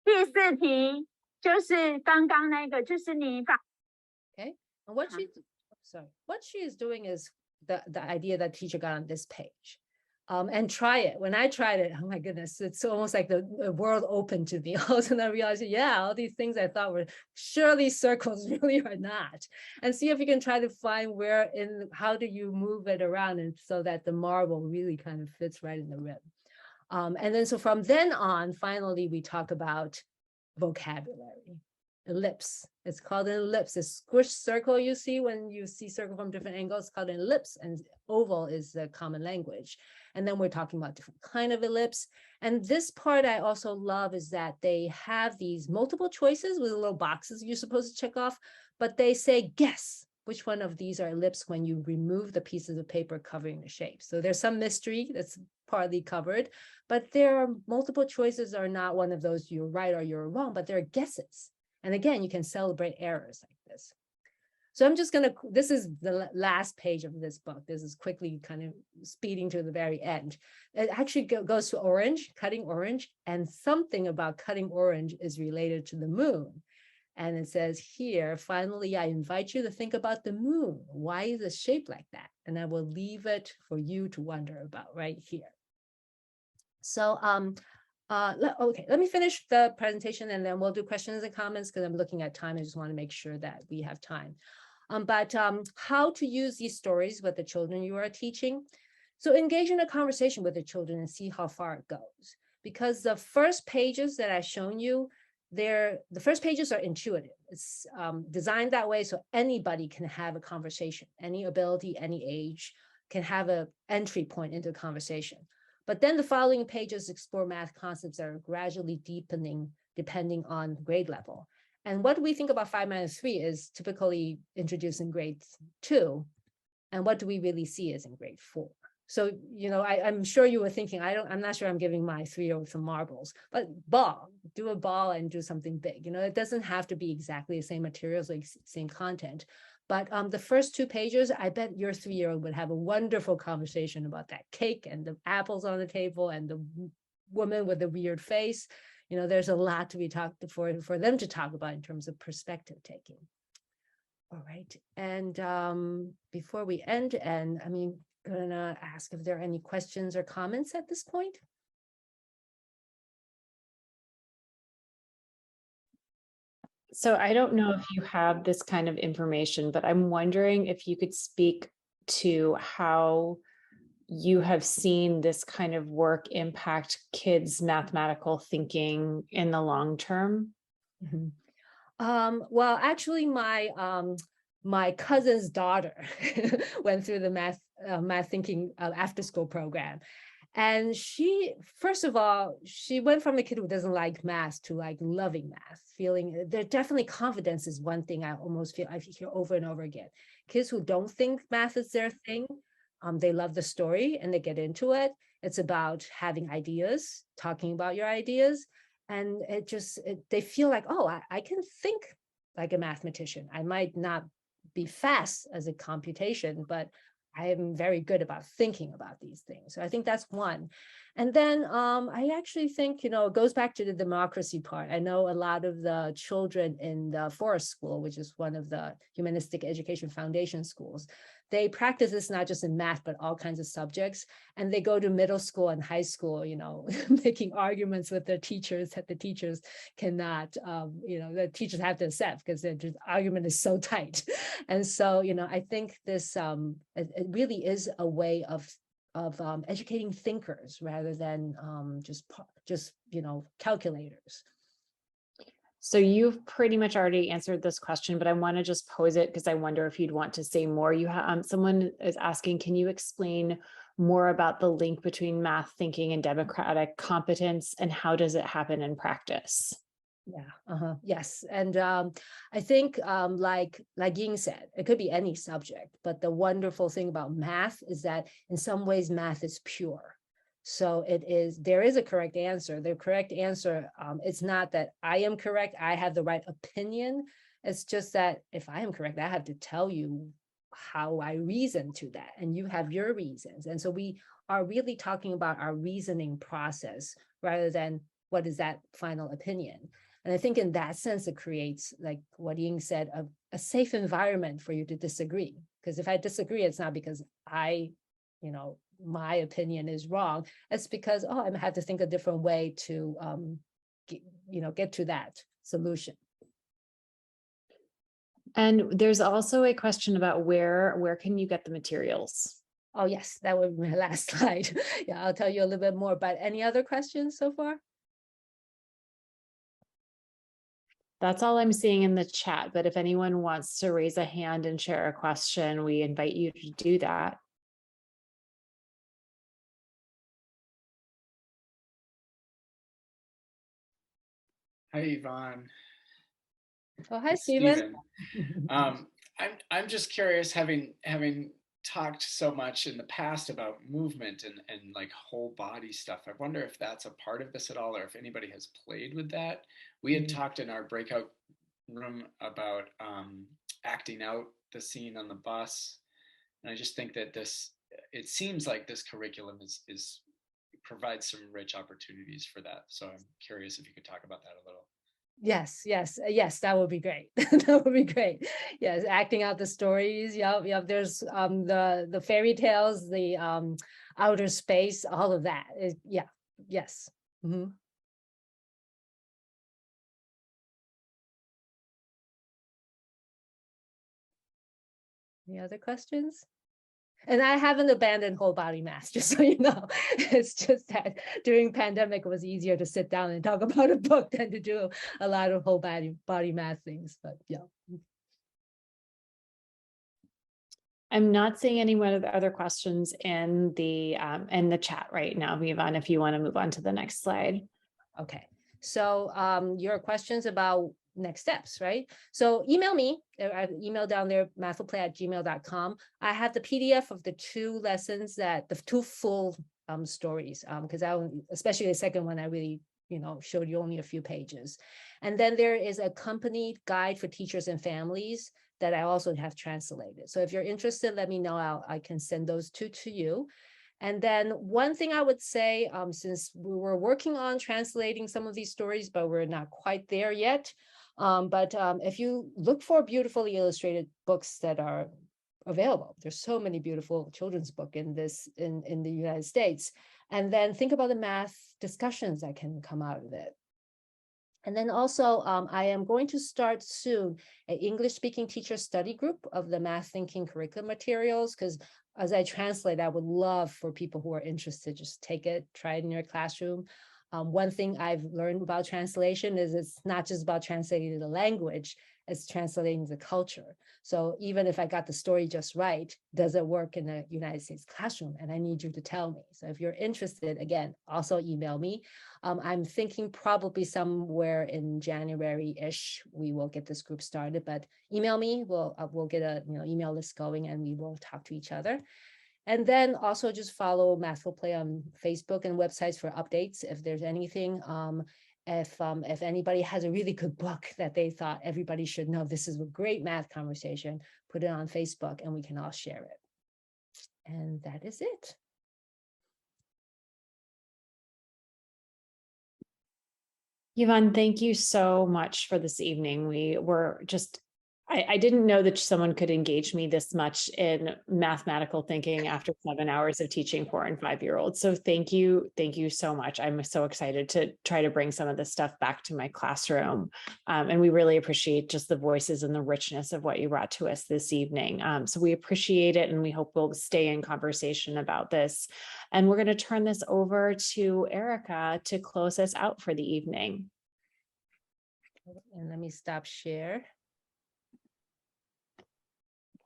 第四题就是刚刚那个，就是你把
Okay, and what she is doing is the idea that teacher got on this page. And try it. When I tried it, oh my goodness, it's almost like the world opened to me. All of a sudden I realized, yeah, all these things I thought were surely circles really are not. And see if you can try to find how do you move it around and so that the marble really kind of fits right in the rim. And then so from then on, finally, we talk about vocabulary. Ellipse. It's called an ellipse. A squished circle you see when you see circle from different angles, it's called an ellipse, and oval is the common language. And then we're talking about different kind of ellipse. And this part I also love is that they have these multiple choices with little boxes you're supposed to check off, but they say, guess which one of these are ellipse when you remove the pieces of paper covering the shape. So there's some mystery that's partly covered, but there are multiple choices are not one of those you're right or you're wrong, but they're guesses. And again, you can celebrate errors like this. So I'm just this is the last page of this book. This is quickly kind of speeding to the very end. It actually goes to orange, cutting orange, and something about cutting orange is related to the moon. And it says here, finally, I invite you to think about the moon. Why is it shaped like that? And I will leave it for you to wonder about right here. So, okay, let me finish the presentation and then we'll do questions and comments because I'm looking at time. I just want to make sure that we have time. But how to use these stories with the children you are teaching. So engage in a conversation with the children and see how far it goes. Because the first pages that I've shown you, the first pages are intuitive. It's designed that way so anybody can have a conversation. Any ability, any age can have an entry point into a conversation. But then the following pages explore math concepts that are gradually deepening depending on grade level. And what we think about 5 minus 3 is typically introduced in grade 2. And what do we really see is in grade 4. So, I'm sure you were thinking, I'm not sure I'm giving my 3-year-old some marbles, but do a ball and do something big. It doesn't have to be exactly the same materials, like same content. But the first 2 pages, I bet your 3-year-old would have a wonderful conversation about that cake and the apples on the table and the woman with the weird face. There's a lot to be talked for them to talk about in terms of perspective taking. All right. And before we end, and I'm gonna ask if there are any questions or comments at this point.
So I don't know if you have this kind of information, but I'm wondering if you could speak to how you have seen this kind of work impact kids' mathematical thinking in the long term.
Mm-hmm. Well, actually, my cousin's daughter went through the math thinking after school program. And she, first of all, she went from a kid who doesn't like math to like loving math, feeling there definitely confidence is one thing I hear over and over again. Kids who don't think math is their thing, they love the story and they get into it. It's about having ideas, talking about your ideas. And they feel like, oh, I can think like a mathematician. I might not be fast as a computation, but I am very good about thinking about these things. So I think that's one. And then I actually think, it goes back to the democracy part. I know a lot of the children in the Forest School, which is one of the Humanistic Education Foundation schools, they practice this not just in math, but all kinds of subjects. And they go to middle school and high school, making arguments with their teachers that the teachers cannot, the teachers have to accept because their argument is so tight. And so, I think this, it really is a way of educating thinkers rather than just calculators.
So you've pretty much already answered this question, but I want to just pose it because I wonder if you'd want to say more. Someone is asking, can you explain more about the link between math thinking and democratic competence, and how does it happen in practice?
Yeah, yes. And I think like Ying said, it could be any subject, but the wonderful thing about math is that in some ways math is pure. So there is a correct answer. The correct answer, it's not that I am correct, I have the right opinion. It's just that if I am correct, I have to tell you how I reason to that, and you have your reasons. And so we are really talking about our reasoning process rather than what is that final opinion. And I think in that sense, it creates, like what Ying said, a safe environment for you to disagree. Because if I disagree, it's not because my opinion is wrong. It's because, I have to think a different way to, get to that solution.
And there's also a question about where can you get the materials?
Oh, yes, that would be my last slide. Yeah, I'll tell you a little bit more. But any other questions so far?
That's all I'm seeing in the chat, but if anyone wants to raise a hand and share a question, we invite you to do that.
Hi, Yvonne.
Oh, hi,
It's
Stephen.
I'm just curious, having talked so much in the past about movement and like whole body stuff. I wonder if that's a part of this at all, or if anybody has played with that. We had talked in our breakout room about acting out the scene on the bus, and I just think that it seems like this curriculum is provides some rich opportunities for that. So I'm curious if you could talk about that a little.
Yes, that would be great. That would be great. Yes, acting out the stories. Yep. There's the fairy tales, the outer space, all of that. Yes. Mm-hmm. Any other questions? And I haven't abandoned whole body math, just so you know. It's just that during pandemic, it was easier to sit down and talk about a book than to do a lot of whole body math things, but yeah.
I'm not seeing any other questions in the chat right now, Yvonne, if you want to move on to the next slide.
Okay, so your questions about next steps, right? So email me. I have an email down there, mathwillplay@gmail.com. I have the PDF of the two lessons, the two full stories, because especially the second one, I really showed you only a few pages. And then there is a accompanied guide for teachers and families that I also have translated. So if you're interested, let me know. I can send those two to you. And then one thing I would say, since we were working on translating some of these stories, but we're not quite there yet. But if you look for beautifully illustrated books that are available, there's so many beautiful children's books in the United States. And then think about the math discussions that can come out of it. And then also, I am going to start soon an English-speaking teacher study group of the math thinking curriculum materials, because as I translate, I would love for people who are interested, just take it, try it in your classroom. One thing I've learned about translation is it's not just about translating the language, it's translating the culture. So even if I got the story just right, does it work in a United States classroom? And I need you to tell me. So if you're interested, again, also email me. I'm thinking probably somewhere in January-ish, we will get this group started, but email me, we'll get a email list going and we will talk to each other. And then also just follow Math Will Play on Facebook and websites for updates if there's anything. If anybody has a really good book that they thought everybody should know, this is a great math conversation, put it on Facebook and we can all share it. And that is it.
Yvonne, thank you so much for this evening. We were just I didn't know that someone could engage me this much in mathematical thinking after 7 hours of teaching 4 and 5-year-olds. So thank you so much. I'm so excited to try to bring some of this stuff back to my classroom. And we really appreciate just the voices and the richness of what you brought to us this evening. So we appreciate it, and we hope we'll stay in conversation about this. And we're going to turn this over to Erica to close us out for the evening.
And let me stop share.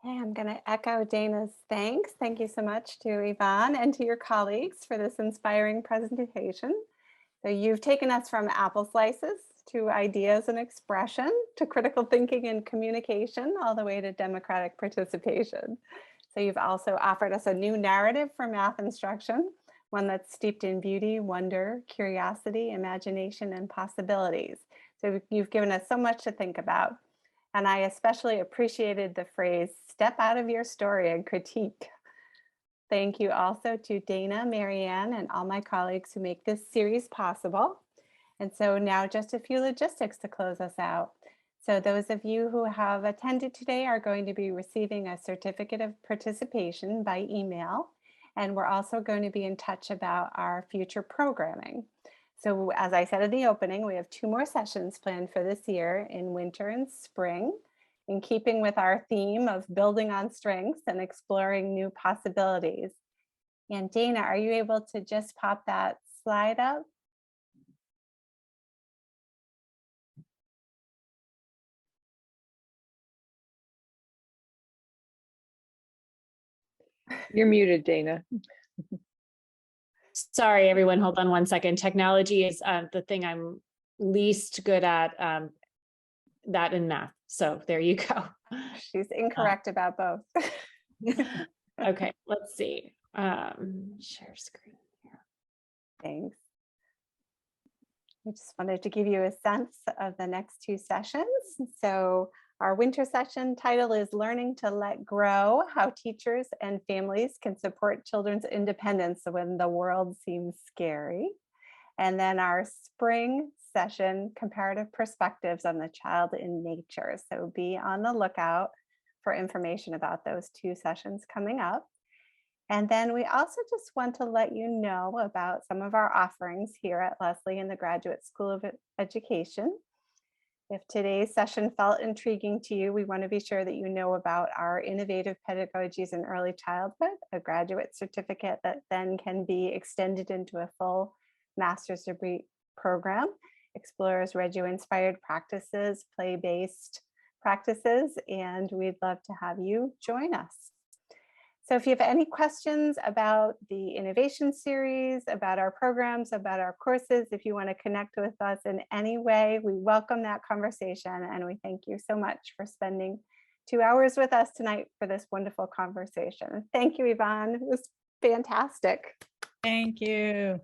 Okay, I'm going to echo Dana's thanks. Thank you so much to Yvonne and to your colleagues for this inspiring presentation. So you've taken us from apple slices to ideas and expression, to critical thinking and communication, all the way to democratic participation. So you've also offered us a new narrative for math instruction, one that's steeped in beauty, wonder, curiosity, imagination, and possibilities. So you've given us so much to think about. And I especially appreciated the phrase, step out of your story and critique. Thank you also to Dana, Marianne, and all my colleagues who make this series possible. And so now just a few logistics to close us out. So those of you who have attended today are going to be receiving a certificate of participation by email. And we're also going to be in touch about our future programming. So as I said in the opening, we have 2 more sessions planned for this year in winter and spring, in keeping with our theme of building on strengths and exploring new possibilities. And Dana, are you able to just pop that slide up?
You're muted, Dana.
Sorry, everyone. Hold on one second. Technology is the thing I'm least good at, that in math. So there you go.
She's incorrect about both.
Okay, let's see. Share screen here.
Thanks. I just wanted to give you a sense of the next 2 sessions. So our winter session title is Learning to Let Grow, How Teachers and Families Can Support Children's Independence When the World Seems Scary. And then our spring session, Comparative Perspectives on the Child in Nature. So be on the lookout for information about those 2 sessions coming up. And then we also just want to let you know about some of our offerings here at Lesley in the Graduate School of Education. If today's session felt intriguing to you, we want to be sure that you know about our Innovative Pedagogies in Early Childhood, a graduate certificate that then can be extended into a full master's degree program, explores Reggio-inspired practices, play-based practices, and we'd love to have you join us. So if you have any questions about the innovation series, about our programs, about our courses, if you want to connect with us in any way, we welcome that conversation. And we thank you so much for spending 2 hours with us tonight for this wonderful conversation. Thank you, Yvonne. It was fantastic.
Thank you.